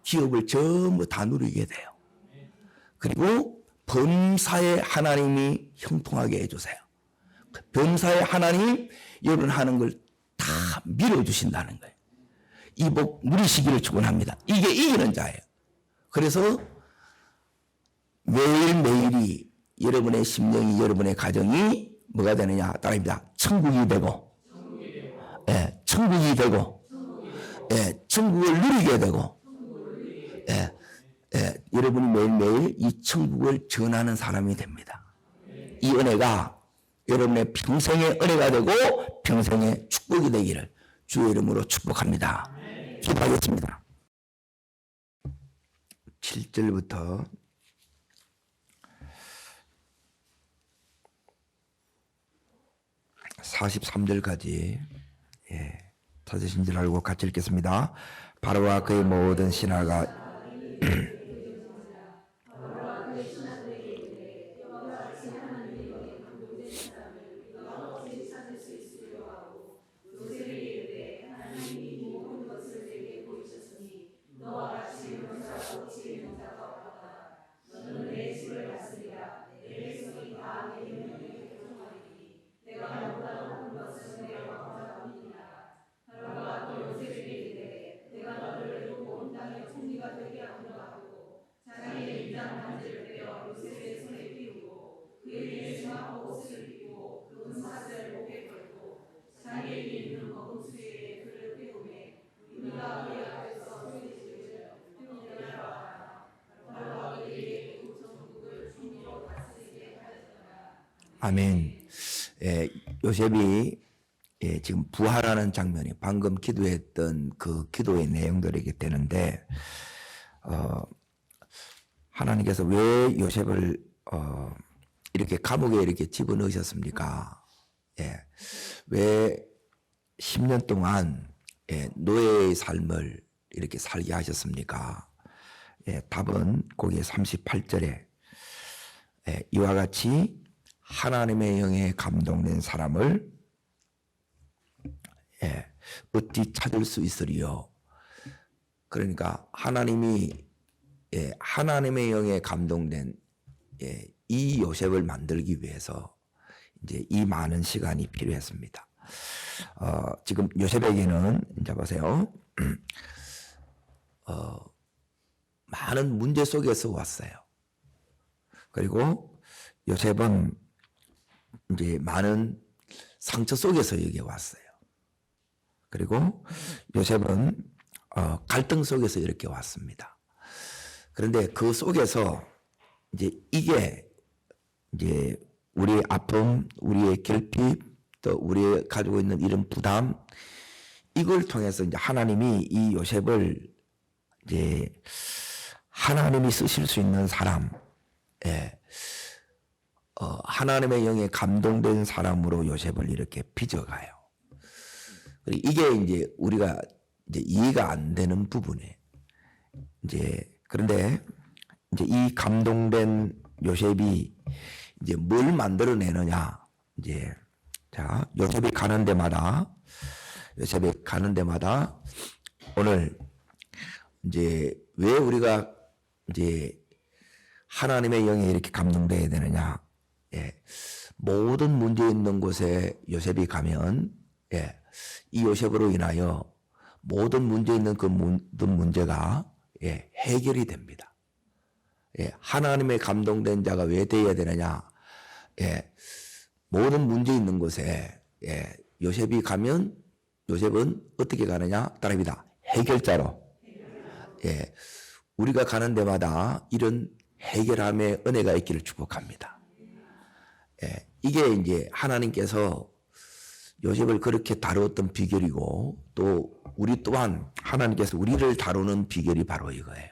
기업을 전부 다 누리게 돼요. 그리고 범사에 하나님이 형통하게 해주세요. 범사에 하나님 여러분 하는 걸 다 밀어주신다는 거예요. 이 복 누리시기를 축원합니다. 이게 이기는 자예요. 그래서 매일매일이 여러분의 심령이, 여러분의 가정이 뭐가 되느냐 따릅니다. 천국이 되고, 천국이 되고, 천국을 누리게 되고, 여러분이 매일매일 이 천국을 전하는 사람이 됩니다. 이 은혜가 여러분의 평생의 은혜가 되고 평생의 축복이 되기를 주의 이름으로 축복합니다. 기도하겠습니다. 7절부터 43절까지 찾으신 줄 알고 같이 읽겠습니다. 바로와 그의 모든 신하가 아멘. 요셉이 지금 부활하는 장면이 방금 기도했던 그 기도의 내용들이게 되는데, 하나님께서 왜 요셉을 이렇게 감옥에 이렇게 집어넣으셨습니까? 왜 10년 동안 노예의 삶을 이렇게 살게 하셨습니까? 답은 거기에 38절에 이와 같이 하나님의 영에 감동된 사람을 어찌 찾을 수 있으리요? 그러니까 하나님의 영에 감동된 이 요셉을 만들기 위해서 이제 이 많은 시간이 필요했습니다. 지금 요셉에게는 이제 보세요. 많은 문제 속에서 왔어요. 그리고 요셉은 이제 많은 상처 속에서 여기 왔어요. 그리고 요셉은 갈등 속에서 이렇게 왔습니다. 그런데 그 속에서 이제 이게 이제 우리의 아픔, 우리의 결핍, 또 우리가 가지고 있는 이런 부담, 이걸 통해서 이제 하나님이 이 요셉을 이제 하나님이 쓰실 수 있는 사람, 하나님의 영에 감동된 사람으로 요셉을 이렇게 빚어가요. 이게 이제 우리가 이제 이해가 안 되는 부분이에요. 그런데 이제 이 감동된 요셉이 이제 뭘 만들어내느냐. 요셉이 가는 데마다 오늘 이제 왜 우리가 이제 하나님의 영에 이렇게 감동돼야 되느냐. 모든 문제 있는 곳에 요셉이 가면 이 요셉으로 인하여 모든 문제 있는 그 모든 문제가 해결이 됩니다. 하나님의 감동된 자가 왜 되어야 되느냐. 모든 문제 있는 곳에 요셉이 가면 요셉은 어떻게 가느냐 따라합니다. 해결자로. 우리가 가는 데마다 이런 해결함의 은혜가 있기를 축복합니다. 이게 이제 하나님께서 요셉을 그렇게 다루었던 비결이고, 또 우리 또한 하나님께서 우리를 다루는 비결이 바로 이거예요.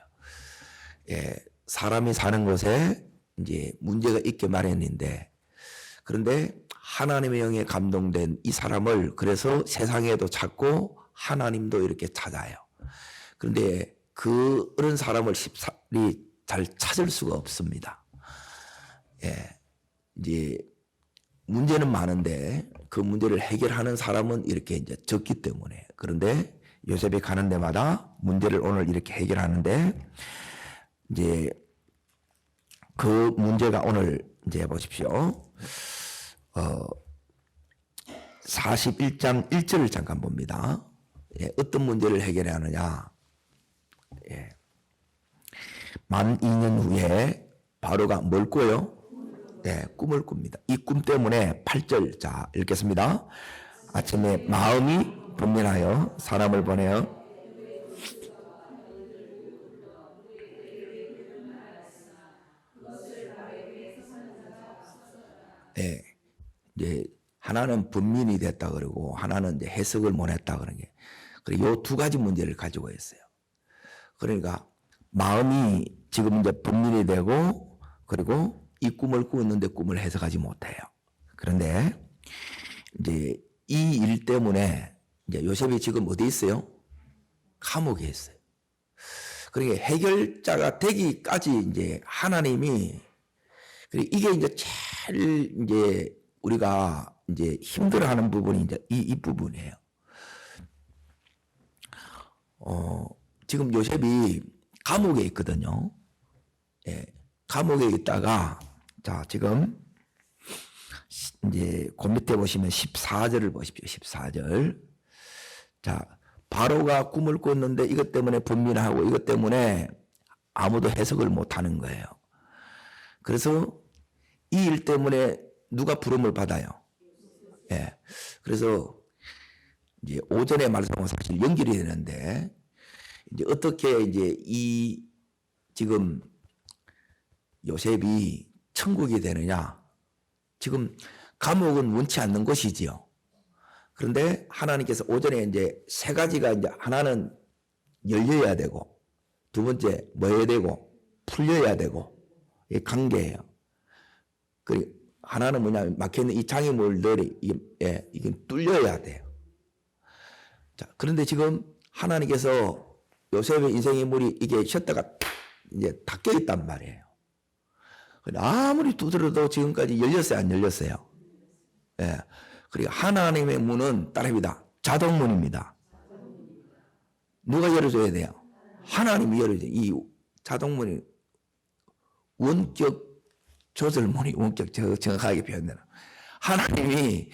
사람이 사는 곳에 이제 문제가 있게 마련인데, 그런데 하나님의 영에 감동된 이 사람을 그래서 세상에도 찾고 하나님도 이렇게 찾아요. 그런데 그런 사람을 쉽사리 잘 찾을 수가 없습니다. 예, 이제 문제는 많은데 그 문제를 해결하는 사람은 이렇게 이제 적기 때문에. 그런데 요셉이 가는 데마다 문제를 오늘 이렇게 해결하는데 이제 그 문제가 오늘 이제 보십시오. 41장 1절을 잠깐 봅니다. 예, 어떤 문제를 해결해야 하느냐. 예. 만 2년 후에 바로가 뭘 꿔요? 네, 꿈을 꿉니다. 이 꿈 때문에 8절 자 읽겠습니다. 아침에 마음이 분민하여 사람을 보내어 네, 이제 하나는 분민이 됐다 그러고 하나는 이제 해석을 못했다 그런 게. 그리고 요 두 가지 문제를 가지고 있어요. 그러니까 마음이 지금 이제 분민이 되고 그리고 이 꿈을 꾸었는데 꿈을 해석하지 못해요. 그런데 이제 이 일 때문에 이제 요셉이 지금 어디 있어요? 감옥에 있어요. 그러니까 해결자가 되기까지 이제 하나님이 이게 이제 제일 이제 우리가 이제 힘들어하는 부분이 이제 이 부분이에요. 지금 요셉이 감옥에 있거든요. 예, 감옥에 있다가 자 지금 이제 그 밑에 보시면 14절을 보십시오. 14절. 자 바로가 꿈을 꿨는데 이것 때문에 분민하고 이것 때문에 아무도 해석을 못하는 거예요. 그래서 이 일 때문에 누가 부름을 받아요? 예. 그래서 이제 오전에 말씀하고 사실 연결이 되는데 이제 어떻게 이제 이 지금 요셉이 천국이 되느냐? 지금 감옥은 원치 않는 것이지요. 그런데 하나님께서 오전에 이제 세 가지가 이제 하나는 열려야 되고 두 번째 뭐 해야 되고 풀려야 되고 이 관계예요. 그리고 하나는 뭐냐면 막혀있는 이 장애물들이 이게 뚫려야 돼요. 자, 그런데 지금 하나님께서 요셉의 인생의 물이 이게 셔터가 이제 닫혀 있단 말이에요. 아무리 두드려도 지금까지 열렸어요, 안 열렸어요? 예. 그리고 하나님의 문은 따릅니다. 자동문입니다. 누가 열어줘야 돼요? 하나님이 열어줘야 돼요. 이 자동문이 원격 조절문이 원격 정확하게 표현되는 하나님이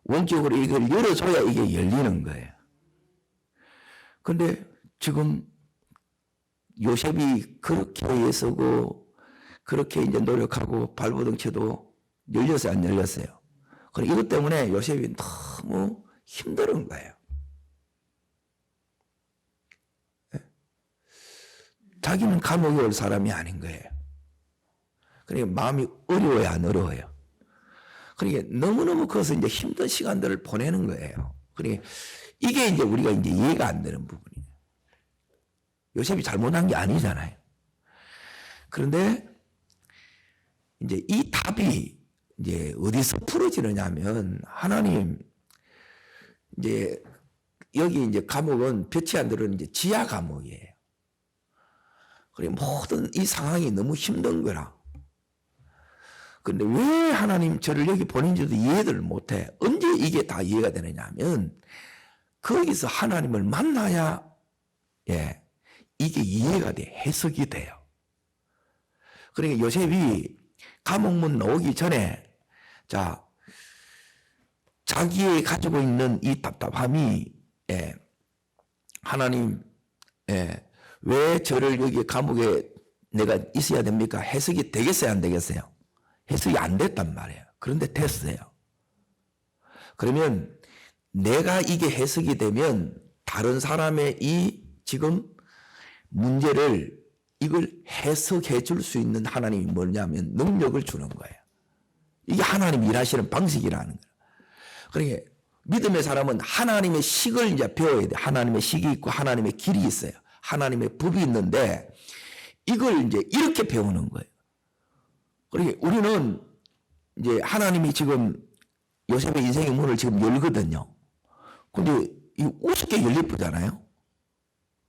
원격으로 이걸 열어줘야 이게 열리는 거예요. 그런데 지금 요셉이 그렇게 애쓰고 그렇게 이제 노력하고 발버둥 쳐도 열렸어요, 안 열렸어요? 그리고 이것 때문에 요셉이 너무 힘든 거예요. 자기는 감옥에 올 사람이 아닌 거예요. 그러니까 마음이 어려워야 안 어려워요. 그러니까 너무너무 커서 이제 힘든 시간들을 보내는 거예요. 그러니까 이게 이제 우리가 이제 이해가 안 되는 부분이에요. 요셉이 잘못한 게 아니잖아요. 그런데 이제 이 답이 이제 어디서 풀어지느냐 하면 하나님 이제 여기 이제 감옥은 볕이 안 들어오는 이제 지하 감옥이에요. 그리고 모든 이 상황이 너무 힘든 거라. 근데 왜 하나님 저를 여기 보낸지도 이해를 못해. 언제 이게 다 이해가 되느냐 하면 거기서 하나님을 만나야 예, 이게 이해가 돼. 해석이 돼요. 그러니까 요셉이 감옥문 나오기 전에 자 자기의 가지고 있는 이 답답함이 예, 하나님 왜 저를 여기 감옥에 내가 있어야 됩니까? 해석이 되겠어요, 안 되겠어요? 해석이 안 됐단 말이에요. 그런데 됐어요. 그러면 내가 이게 해석이 되면 다른 사람의 이 지금 문제를 이걸 해석해 줄 수 있는 하나님이 뭐냐면 능력을 주는 거예요. 이게 하나님 일하시는 방식이라는 거예요. 그러니까 믿음의 사람은 하나님의 식을 이제 배워야 돼. 하나님의 식이 있고 하나님의 길이 있어요. 하나님의 법이 있는데 이걸 이제 이렇게 배우는 거예요. 그러니까 우리는 이제 하나님이 지금 요셉의 인생의 문을 지금 열거든요. 근데 이 우습게 열리쁘잖아요.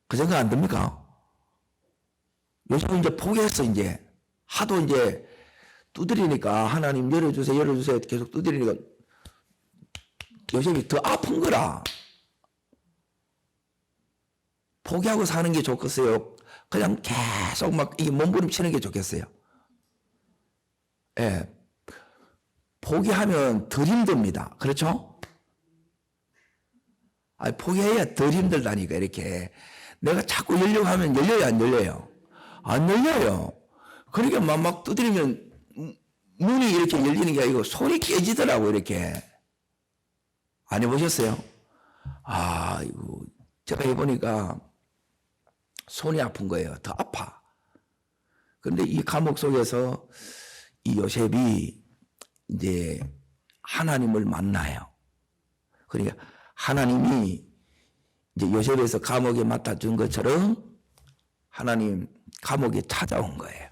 그 생각 안 듭니까? 요셉은 이제 포기했어. 이제 하도 이제 두드리니까 하나님 열어주세요, 열어주세요 계속 두드리니까 요셉이 더 아픈 거라. 포기하고 사는 게 좋겠어요? 그냥 계속 막 이게 몸부림치는 게 좋겠어요? 예. 포기하면 덜 힘듭니다. 그렇죠? 아니, 포기해야 덜 힘들다니까, 이렇게. 내가 자꾸 열려고 하면 열려요, 안 열려요? 안 열려요. 그러니까 막 두드리면 문이 이렇게 열리는 게 아니고 손이 깨지더라고, 이렇게. 안 해보셨어요? 아, 이거, 제가 해보니까 손이 아픈 거예요. 더 아파. 그런데 이 감옥 속에서 이 요셉이 이제 하나님을 만나요. 그러니까 하나님이 이제 요셉에서 감옥에 맡아준 것처럼 하나님 감옥에 찾아온 거예요.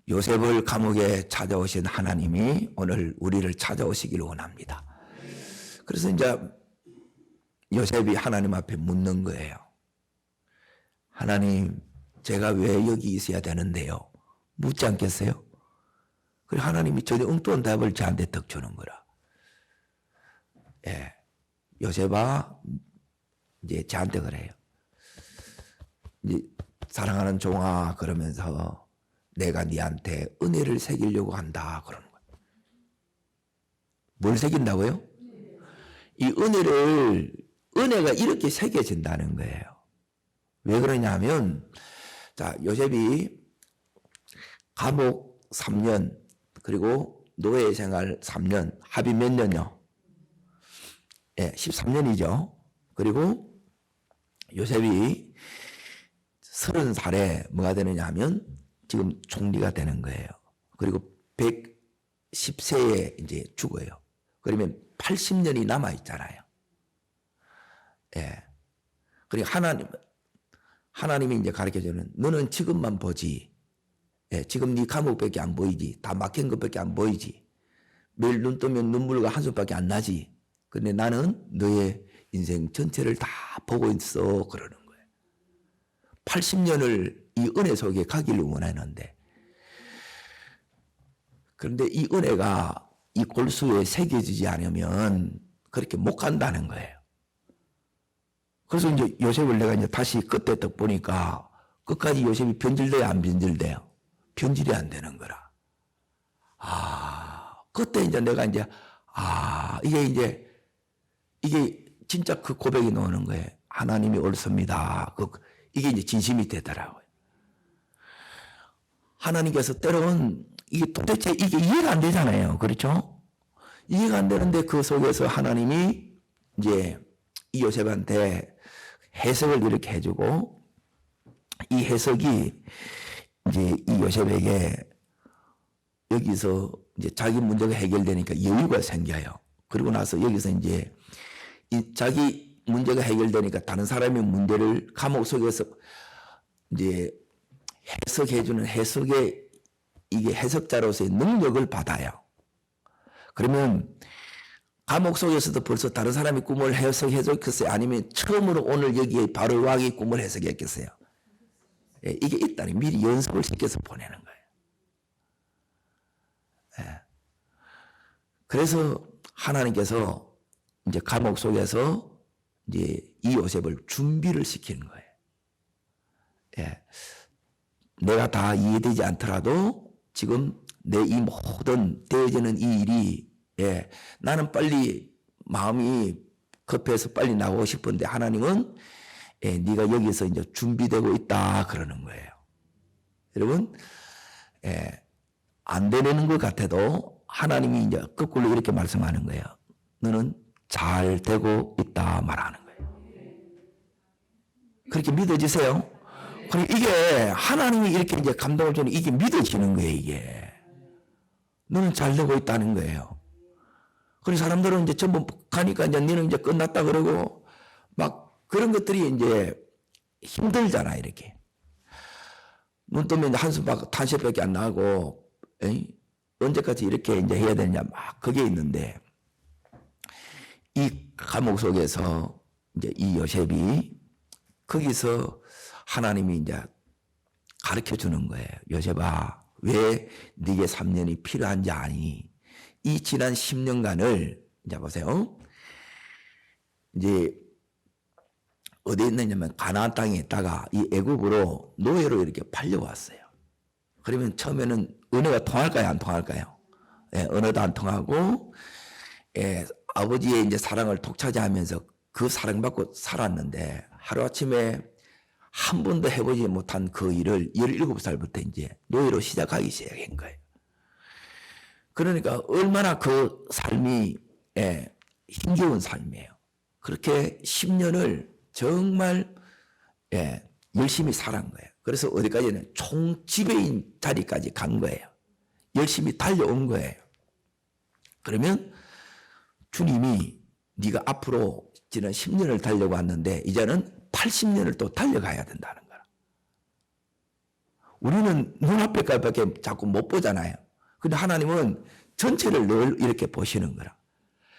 요셉을 감옥에 찾아오신 하나님이 오늘 우리를 찾아오시기를 원합니다. 그래서 이제 요셉이 하나님 앞에 묻는 거예요. 하나님, 제가 왜 여기 있어야 되는데요? 묻지 않겠어요? 그래 하나님이 전혀 엉뚱한 답을 저한테 덕 주는 거라. 예, 요셉아, 이제 저한테 그래요. 이제 사랑하는 종아 그러면서 내가 네한테 은혜를 새기려고 한다 그러는 거예요. 뭘 새긴다고요? 이 은혜가 이렇게 새겨진다는 거예요. 왜 그러냐면, 자, 요셉이 감옥 3년, 그리고 노예 생활 3년, 합이 몇 년요? 예, 13년이죠. 그리고 요셉이 30살에 뭐가 되느냐 하면 지금 총리가 되는 거예요. 그리고 110세에 이제 죽어요. 그러면 80년이 남아 있잖아요. 예. 그리고 하나님이 이제 가르쳐 주는, 너는 지금만 보지. 예, 지금 네 감옥밖에 안 보이지. 다 막힌 것밖에 안 보이지. 매일 눈 뜨면 눈물과 한숨밖에 안 나지. 근데 나는 너의 인생 전체를 다 보고 있어. 그러는 거예요. 80년을 이 은혜 속에 가기를 원하는데, 그런데 이 은혜가 이 골수에 새겨지지 않으면 그렇게 못 간다는 거예요. 그래서 이제 요셉을 내가 이제 다시 그때 딱 보니까 끝까지 요셉이 변질돼요, 안 변질돼요? 변질이 안 되는 거라. 그때 이제 내가 이제, 이게 진짜 그 고백이 나오는 거예요. 하나님이 옳습니다. 이게 이제 진심이 되더라고요. 하나님께서 때로는 이게 도대체 이게 이해가 안 되잖아요. 그렇죠? 이해가 안 되는데 그 속에서 하나님이 이제 이 요셉한테 해석을 이렇게 해주고, 이 해석이 이제 이 요셉에게 여기서 이제 자기 문제가 해결되니까 여유가 생겨요. 그리고 나서 여기서 이제 자기 문제가 해결되니까 다른 사람의 문제를 감옥 속에서 이제 해석해주는 해석의 이게 해석자로서의 능력을 받아요. 그러면 감옥 속에서도 벌써 다른 사람이 꿈을 해석해줬겠어요? 아니면 처음으로 오늘 여기에 바로 왕이 꿈을 해석했겠어요? 예, 이게 있다니 미리 연습을 시켜서 보내는 거예요. 예. 그래서 하나님께서 이제 감옥 속에서 이제 이 요셉을 준비를 시키는 거예요. 예. 내가 다 이해되지 않더라도 지금 내 이 모든 되어지는 이 일이, 예, 나는 빨리 마음이 급해서 빨리 나오고 싶은데 하나님은 네가 여기서 이제 준비되고 있다 그러는 거예요. 여러분, 안 되는 것 같아도 하나님이 이제 거꾸로 이렇게 말씀하는 거예요. 너는 잘 되고 있다 말하는 거예요. 그렇게 믿어지세요? 그리고 이게 하나님이 이렇게 이제 감동을 주는 이게 믿어지는 거예요, 이게. 너는 잘 되고 있다는 거예요. 그래서 사람들은 이제 전부 가니까 이제 너는 이제 끝났다 그러고 막 그런 것들이 이제 힘들잖아, 이렇게. 눈 뜨면 한숨밖에 안 나고, 에이? 언제까지 이렇게 이제 해야 되느냐 막 그게 있는데 이 감옥 속에서 이제 이 요셉이 거기서 하나님이 이제 가르쳐 주는 거예요. 요셉아, 왜 네게 3년이 필요한지 아니? 이 지난 10년간을 이제 보세요. 이제 어디에 있느냐면 가나안 땅에 있다가 이 애굽으로 노예로 이렇게 팔려왔어요. 그러면 처음에는 은혜가 통할까요? 안 통할까요? 예, 은혜도 안 통하고, 예, 아버지의 이제 사랑을 독차지하면서 그 사랑받고 살았는데 하루아침에 한 번도 해보지 못한 그 일을 17살부터 이제 노예로 시작하기 시작한 거예요. 그러니까 얼마나 그 삶이, 예, 힘겨운 삶이에요. 그렇게 10년을 정말, 예, 열심히 살은 거예요. 그래서 어디까지는 총지배인 자리까지 간 거예요. 열심히 달려온 거예요. 그러면 주님이 네가 앞으로 지난 10년을 달려왔는데 이제는 80년을 또 달려가야 된다는 거야. 우리는 눈앞에까지밖에 자꾸 못 보잖아요. 근데 하나님은 전체를 늘 이렇게 보시는 거라.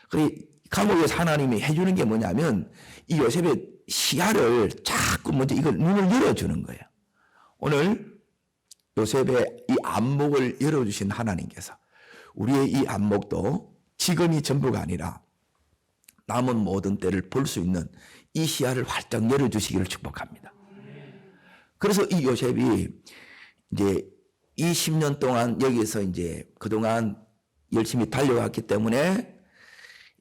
그래 감옥에서 하나님이 해주는 게 뭐냐면 이 요셉의 시야를 자꾸 먼저 이걸 눈을 열어주는 거예요. 오늘 요셉의 이 안목을 열어주신 하나님께서 우리의 이 안목도 지금이 전부가 아니라 남은 모든 때를 볼 수 있는 이 시야를 활짝 열어주시기를 축복합니다. 그래서 이 요셉이 이제 이 10년 동안 여기서 이제 그동안 열심히 달려왔기 때문에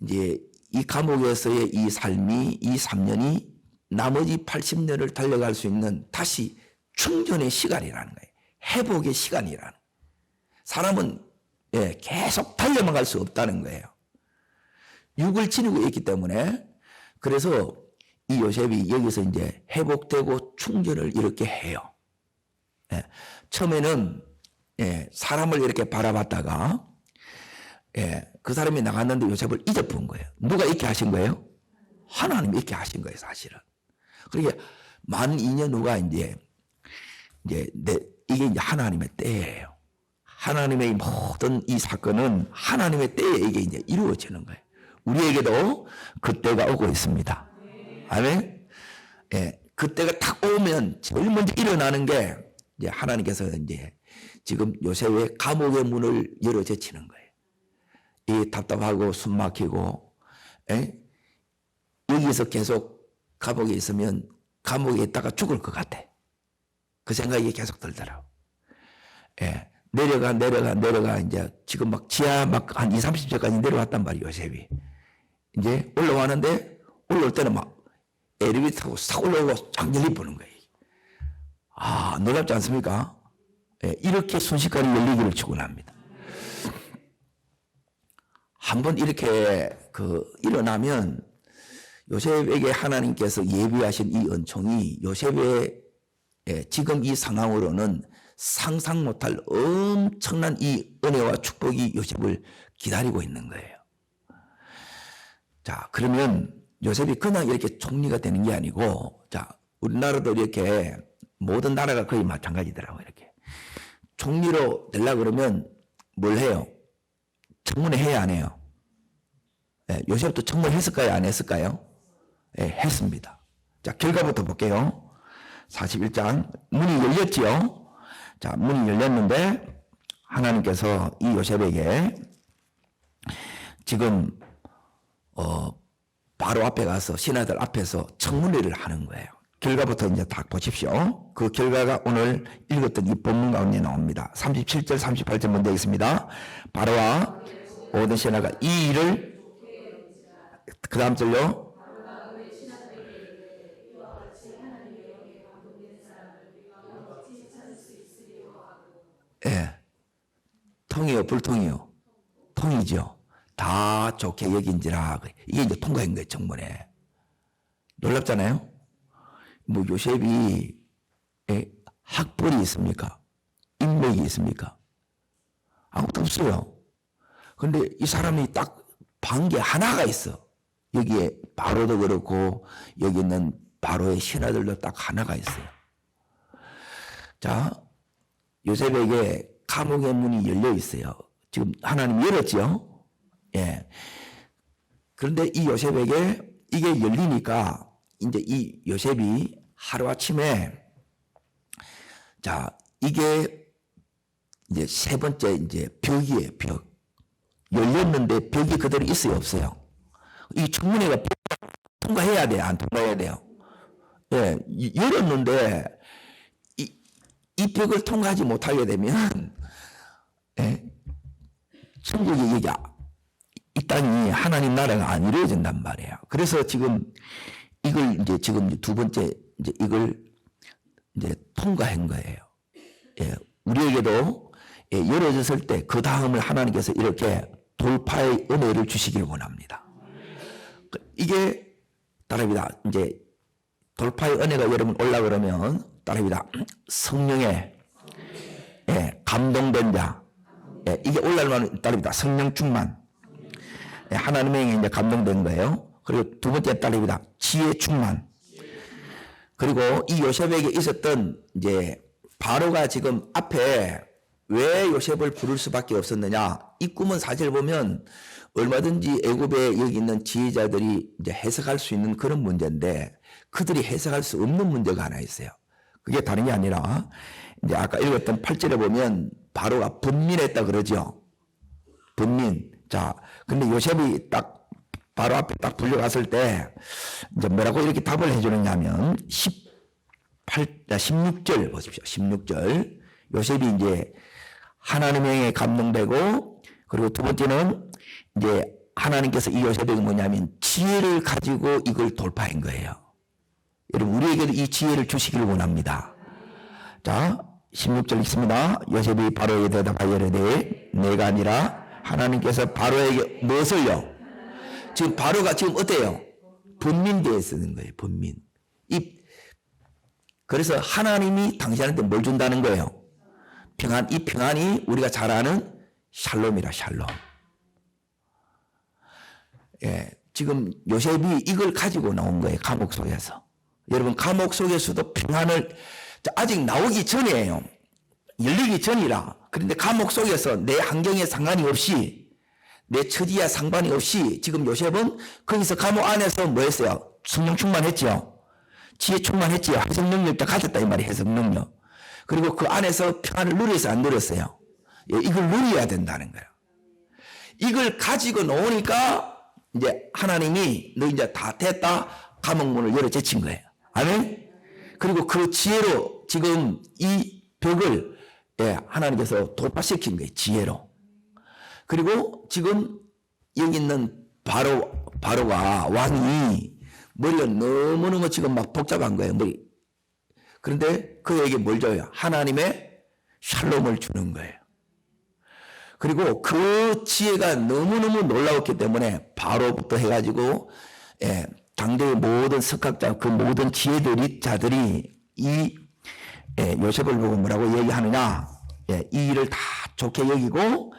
이제 이 감옥에서의 이 삶이 이 3년이 나머지 80년을 달려갈 수 있는 다시 충전의 시간이라는 거예요. 회복의 시간이라는 거예요. 사람은, 예, 계속 달려만 갈 수 없다는 거예요. 육을 지니고 있기 때문에 그래서 이 요셉이 여기서 이제 회복되고 충전을 이렇게 해요. 예, 처음에는, 예, 사람을 이렇게 바라봤다가, 예, 그 사람이 나갔는데 요셉을 잊어본 거예요. 누가 이렇게 하신 거예요? 하나님이 이렇게 하신 거예요, 사실은. 그러니까 만 2년 후가 이게 이제 하나님의 때예요. 하나님의 모든 이 사건은 하나님의 때에 이게 이제 이루어지는 거예요. 우리에게도 그때가 오고 있습니다. 아멘. 예, 그때가 딱 오면 제일 먼저 일어나는 게 이제 하나님께서 이제 지금 요셉의 감옥의 문을 열어 제치는 거예요. 이 답답하고 숨 막히고, 예? 여기서 계속 감옥에 있으면 감옥에 있다가 죽을 것 같아. 그 생각이 계속 들더라고. 예. 내려가 이제 지금 막 지하 막 한 20, 30층까지 내려왔단 말이에요, 요셉이. 이제 올라가는데 올라올 때는 막 엘리베이터 타고 싹 올라오고 장렬히 보는 거예요. 아, 놀랍지 않습니까? 예, 이렇게 순식간에 열리기를 축원합니다. 한번 이렇게 일어나면 요셉에게 하나님께서 예비하신 이 은총이 요셉의, 예, 지금 이 상황으로는 상상 못할 엄청난 이 은혜와 축복이 요셉을 기다리고 있는 거예요. 자, 그러면 요셉이 그냥 이렇게 총리가 되는 게 아니고, 자, 우리나라도 이렇게 모든 나라가 거의 마찬가지더라고요. 이렇게 총리로 되려고 그러면 뭘 해요? 청문회 해야 안 해요? 예, 요셉도 청문회 했을까요? 안 했을까요? 예, 했습니다. 자, 결과부터 볼게요. 41장 문이 열렸지요. 자, 문이 열렸는데 하나님께서 이 요셉에게 지금 바로 앞에 가서 신하들 앞에서 청문회를 하는 거예요. 결과부터 이제 딱 보십시오. 그 결과가 오늘 읽었던 이 본문 가운데 나옵니다. 37절 38절 먼저 있습니다. 바로와 모든 신하가 이 일을, 그 다음 절요. 예, 통이요, 불통이요? 통이죠. 다 좋게 여긴지라. 이게 이제 통과한 거예요, 청문회. 놀랍잖아요? 뭐 요셉이, 예, 학벌이 있습니까? 인맥이 있습니까? 아무것도 없어요. 근데 이 사람이 딱 반개 하나가 있어. 여기에 바로도 그렇고 여기 있는 바로의 신하들도 딱 하나가 있어요. 자, 요셉에게 감옥의 문이 열려 있어요. 지금 하나님 열었죠. 예. 그런데 이 요셉에게 이게 열리니까 이제 이 요셉이 하루아침에 자, 이게 이제 세 번째 이제 벽이에요, 벽. 열렸는데 벽이 그대로 있어요, 없어요? 이 청문회가 통과해야 돼요, 안 통과해야 돼요? 예, 열었는데 이 벽을 통과하지 못하게 되면 예, 천국의 얘기 이 땅이 하나님 나라가 안 이루어진단 말이에요. 그래서 지금 이걸 이제 지금 두 번째 이제 이걸 이제 통과한 거예요. 예, 우리에게도 예, 열어졌을 때 그 다음을 하나님께서 이렇게 돌파의 은혜를 주시길 원합니다. 이게 따라합니다. 이제 돌파의 은혜가 여러분 올라 그러면 따라합니다. 성령의 예, 감동된 자 예, 이게 올라가면 따라합니다. 성령 충만 예, 하나님의 이제 감동된 거예요. 그리고 두 번째 따라합니다. 지혜 충만. 그리고 이 요셉에게 있었던 이제 바로가 지금 앞에 왜 요셉을 부를 수밖에 없었느냐? 이 꿈은 사실 보면 얼마든지 애굽에 여기 있는 지혜자들이 이제 해석할 수 있는 그런 문제인데 그들이 해석할 수 없는 문제가 하나 있어요. 그게 다른 게 아니라 이제 아까 읽었던 8절에 보면 바로가 분민했다 그러죠. 분민. 자, 근데 요셉이 딱 바로 앞에 딱 불려갔을 때 이제 뭐라고 이렇게 답을 해주느냐면 16절 보십시오. 16절. 요셉이 이제 하나님의 영에 감동되고 그리고 두 번째는 이제 하나님께서 이 요셉에게 뭐냐면 지혜를 가지고 이걸 돌파한 거예요. 여러분 우리에게도 이 지혜를 주시기를 원합니다. 자 16절 읽습니다. 요셉이 바로에게 대답하여 이르되 내가 아니라 하나님께서 바로에게 무엇을요? 지금 바로가 지금 어때요? 분민대에 쓰는 거예요. 분민. 그래서 하나님이 당신한테 뭘 준다는 거예요? 평안. 이 평안이 우리가 잘 아는 샬롬이라 샬롬. 예, 지금 요셉이 이걸 가지고 나온 거예요. 감옥 속에서. 여러분 감옥 속에서도 평안을 아직 나오기 전이에요. 열리기 전이라. 그런데 감옥 속에서 내 환경에 상관이 없이 내 처지와 상관이 없이 지금 요셉은 거기서 감옥 안에서 뭐 했어요? 성령 충만했죠. 지혜 충만했지요. 해석 능력도 가졌다 이 말이에요. 해석 능력. 그리고 그 안에서 평안을 누려서 안 누렸어요. 예, 이걸 누려야 된다는 거예요. 이걸 가지고 놓으니까 이제 하나님이 너 이제 다 됐다. 감옥문을 열어 제친 거예요. 아멘. 그리고 그 지혜로 지금 이 벽을 예, 하나님께서 돌파시킨 거예요. 지혜로. 그리고 지금 여기 있는 바로가 왕이 머리가 너무너무 지금 막 복잡한 거예요. 머리. 그런데 그에게 뭘 줘요? 하나님의 샬롬을 주는 거예요. 그리고 그 지혜가 너무너무 놀라웠기 때문에 바로부터 해가지고 예, 당대의 모든 석학자 그 모든 지혜자들이 이 예, 요셉을 보고 뭐라고 얘기하느냐? 예, 이 일을 다 좋게 여기고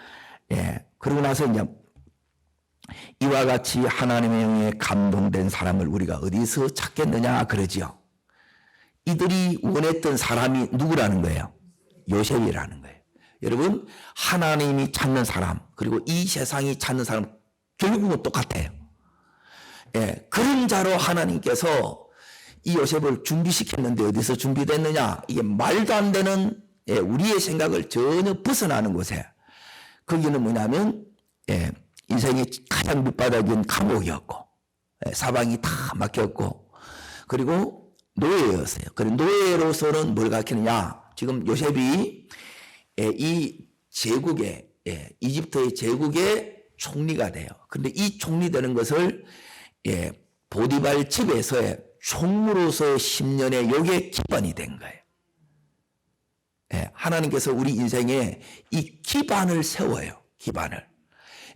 예, 그러고 나서 이제 이와 같이 하나님의 영에 감동된 사람을 우리가 어디서 찾겠느냐 그러지요. 이들이 원했던 사람이 누구라는 거예요? 요셉이라는 거예요. 여러분 하나님이 찾는 사람 그리고 이 세상이 찾는 사람 결국은 똑같아요. 예, 그런 자로 하나님께서 이 요셉을 준비시켰는데 어디서 준비됐느냐? 이게 말도 안 되는 예, 우리의 생각을 전혀 벗어나는 곳에 거기는 뭐냐면 예, 인생의 가장 밑바닥인 감옥이었고 예, 사방이 다 막혔고 그리고 노예였어요. 그리고 노예로서는 뭘 가르치느냐? 지금 요셉이 예, 이 제국의 예, 이집트의 제국의 총리가 돼요. 그런데 이 총리 되는 것을 예, 보디발 집에서의 총무로서의 10년의 요게 기반이 된 거예요. 예, 하나님께서 우리 인생에 이 기반을 세워요. 기반을.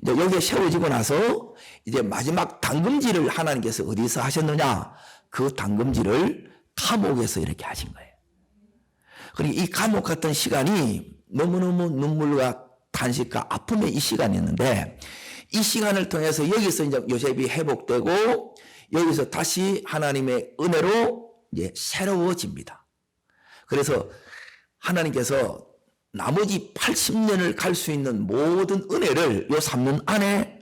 이제 여기에 세워지고 나서 이제 마지막 당금질을 하나님께서 어디서 하셨느냐? 그 당금질을 감옥에서 이렇게 하신 거예요. 그리고 이 감옥 같은 시간이 너무너무 눈물과 탄식과 아픔의 이 시간이었는데 이 시간을 통해서 여기서 이제 요셉이 회복되고 여기서 다시 하나님의 은혜로 이제 새로워집니다. 그래서 하나님께서 나머지 80년을 갈 수 있는 모든 은혜를 요 3년 안에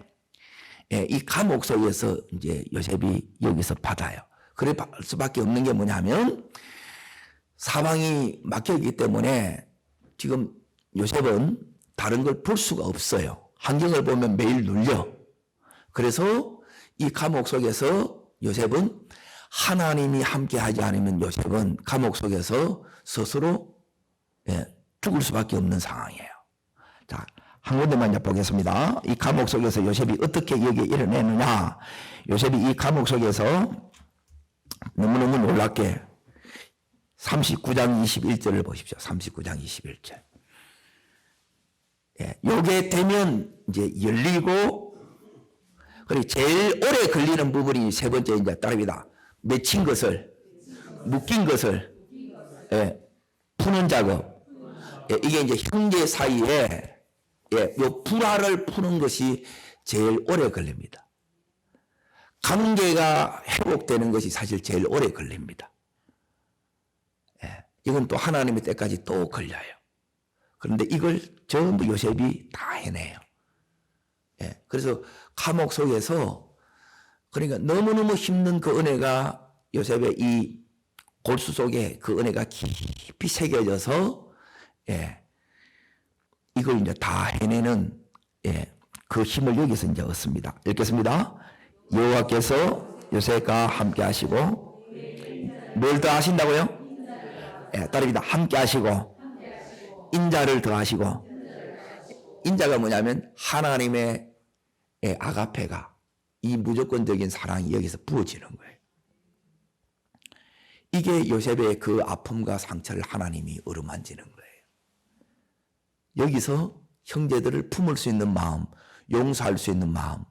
이 감옥 속에서 이제 요셉이 여기서 받아요. 그래 받을 수밖에 없는 게 뭐냐면 사방이 막혀있기 때문에 지금 요셉은 다른 걸 볼 수가 없어요. 환경을 보면 매일 눌려. 그래서 이 감옥 속에서 요셉은 하나님이 함께하지 않으면 요셉은 감옥 속에서 스스로 죽을 수밖에 없는 상황이에요. 자, 한 군데만 보겠습니다. 이 감옥 속에서 요셉이 어떻게 여기에 일어나느냐. 요셉이 이 감옥 속에서 너무너무 놀랍게 39장 21절을 보십시오. 39장 21절. 요게 되면 이제 열리고, 그리고 제일 오래 걸리는 부분이 세 번째 이제 따릅니다. 맺힌 것을, 묶인 것을, 푸는 작업. 이게 이제 형제 사이에 요 불화를 푸는 것이 제일 오래 걸립니다. 관계가 회복되는 것이 사실 제일 오래 걸립니다. 이건 또 하나님의 때까지 또 걸려요. 그런데 이걸 전부 요셉이 다 해내요. 그래서 감옥 속에서 그러니까 너무너무 힘든 그 은혜가 요셉의 이 골수 속에 그 은혜가 깊이 새겨져서 이걸 이제 다 해내는 그 힘을 여기서 이제 얻습니다. 읽겠습니다. 여호와께서 요셉과 함께 하시고 뭘 더 하신다고요? 따릅니다. 함께 하시고 인자를 더하시고, 인자가 뭐냐면 하나님의 아가페가, 이 무조건적인 사랑이 여기서 부어지는 거예요. 이게 요셉의 그 아픔과 상처를 하나님이 어루만지는 거예요. 여기서 형제들을 품을 수 있는 마음, 용서할 수 있는 마음,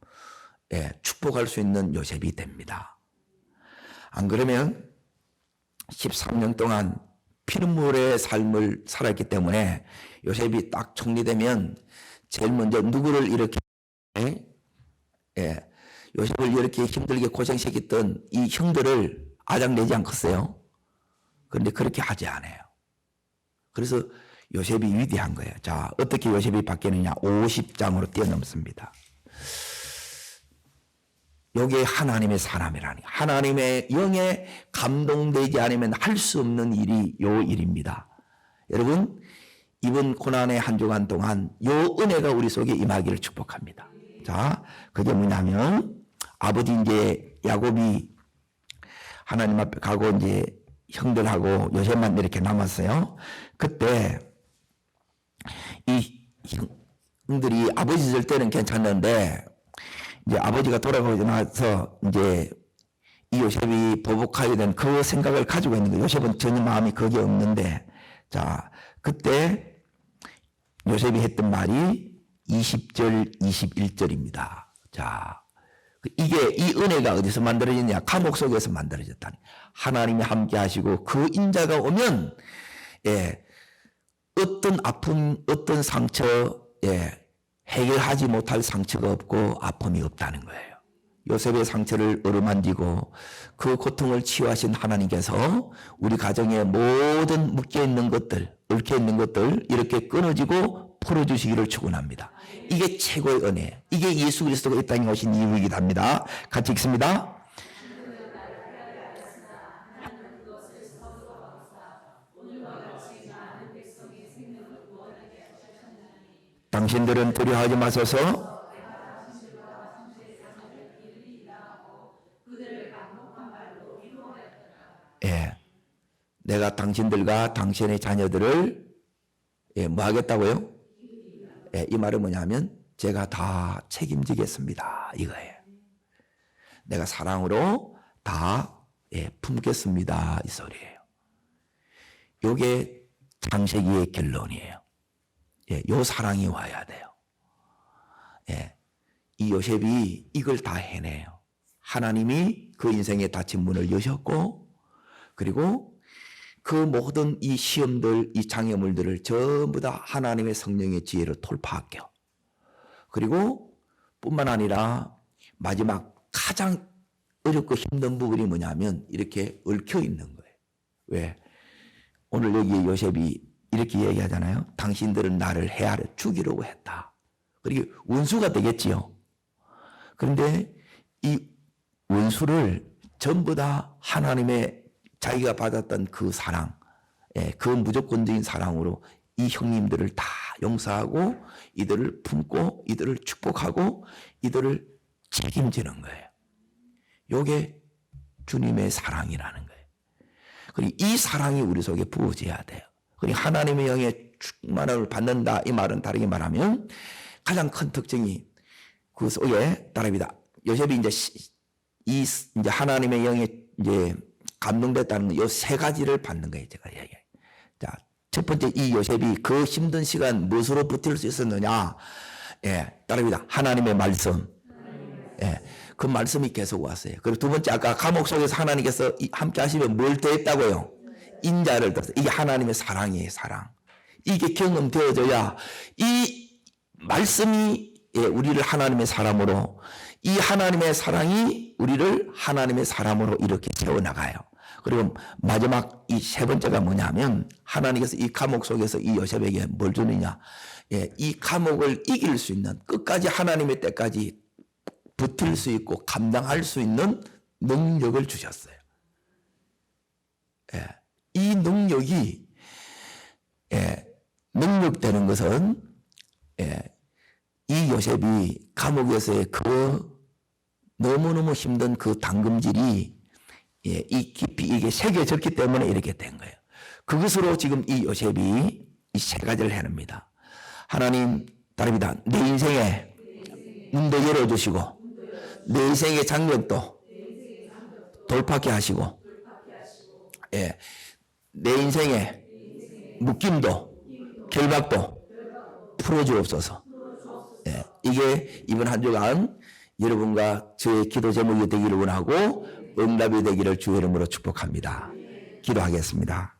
축복할 수 있는 요셉이 됩니다. 안 그러면 13년 동안 피눈물의 삶을 살았기 때문에 요셉이 딱 총리되면 제일 먼저 누구를 이렇게 요셉을 이렇게 힘들게 고생시켰던 이 형들을 아작내지 않겠어요? 그런데 그렇게 하지 않아요. 그래서 요셉이 위대한 거예요. 자, 어떻게 요셉이 바뀌느냐? 50장으로 뛰어넘습니다. 요게 하나님의 사람이라니, 하나님의 영에 감동되지 않으면 할 수 없는 일이 요 일입니다. 여러분, 이번 고난의 한 주간 동안 요 은혜가 우리 속에 임하기를 축복합니다. 자, 그게 뭐냐면 아버지 이제 야곱이 하나님 앞에 가고 이제 형들하고 요셉만 이렇게 남았어요. 그때 이 형들이 아버지 있을 때는 괜찮는데 이제 아버지가 돌아가고 나서 이제 이 요셉이 보복하게 된 그 생각을 가지고 있는 거예요. 요셉은 전혀 마음이 거기에 없는데, 자, 그때 요셉이 했던 말이 20절, 21절입니다. 자, 이게 이 은혜가 어디서 만들어졌냐? 감옥 속에서 만들어졌다니. 하나님이 함께 하시고 그 인자가 오면 어떤 아픔, 어떤 상처, 해결하지 못할 상처가 없고 아픔이 없다는 거예요. 요셉의 상처를 어루만지고 그 고통을 치유하신 하나님께서 우리 가정의 모든 묶여있는 것들, 얽혀있는 것들 이렇게 끊어지고 풀어주시기를 축원합니다. 이게 최고의 은혜, 이게 예수 그리스도가 이 땅에 오신 이유이기도 합니다. 같이 읽습니다. 당신들은 두려워하지 마소서. 내가 당신들과 당신의 자녀들을 뭐 하겠다고요? 이 말은 뭐냐면 제가 다 책임지겠습니다, 이거예요. 내가 사랑으로 다 품겠습니다, 이 소리예요. 이게 창세기의 결론이에요. 요 사랑이 와야 돼요. 이 요셉이 이걸 다 해내요. 하나님이 그 인생의 닫힌 문을 여셨고, 그리고 그 모든 이 시험들, 이 장애물들을 전부 다 하나님의 성령의 지혜로 돌파할게요. 그리고 뿐만 아니라 마지막 가장 어렵고 힘든 부분이 뭐냐면 이렇게 얽혀 있는 거예요. 왜? 오늘 여기 요셉이 이렇게 얘기하잖아요. 당신들은 나를 헤아려 죽이려고 했다. 그리고 원수가 되겠지요. 그런데 이 원수를 전부 다 하나님의 자기가 받았던 그 사랑, 그 무조건적인 사랑으로 이 형님들을 다 용서하고 이들을 품고 이들을 축복하고 이들을 책임지는 거예요. 이게 주님의 사랑이라는 거예요. 그리고 이 사랑이 우리 속에 부어져야 돼요. 그리고 하나님의 영의 충만을 받는다. 이 말은 다르게 말하면 가장 큰 특징이 그 속에 따릅니다. 요셉이 이제 하나님의 영에 이제 감동됐다는 요 세 가지를 받는 거예요. 제가 얘기해요. 자, 첫 번째 이 요셉이 그 힘든 시간 무엇으로 버틸 수 있었느냐? 따릅니다. 하나님의 말씀. 그 말씀이 계속 왔어요. 그리고 두 번째 아까 감옥 속에서 하나님께서 함께 하시면 뭘 더했다고요? 인자를 더했어요. 이게 하나님의 사랑이에요. 사랑. 이게 경험되어져야 이 말씀이 우리를 하나님의 사람으로, 이 하나님의 사랑이 우리를 하나님의 사람으로 이렇게 세워나가요. 그리고 마지막 이 세 번째가 뭐냐면 하나님께서 이 감옥 속에서 이 요셉에게 뭘 주느냐? 이 감옥을 이길 수 있는, 끝까지 하나님의 때까지 버틸 수 있고 감당할 수 있는 능력을 주셨어요. 이 능력이 능력되는 것은 이 요셉이 감옥에서의 그 너무너무 힘든 그 당금질이 이 깊이 이게 새겨졌기 때문에 이렇게 된 거예요. 그것으로 지금 이 요셉이 이 세 가지를 해냅니다. 하나님 다릅니다. 내 인생에 문도 열어주시고 내 인생의 장벽도 돌파케 하시고, 내 인생의 묶임도 결박도 풀어주옵소서. 이게 이번 한 주간 여러분과 저의 기도 제목이 되기를 원하고 응답이 되기를 주의 이름으로 축복합니다. 기도하겠습니다.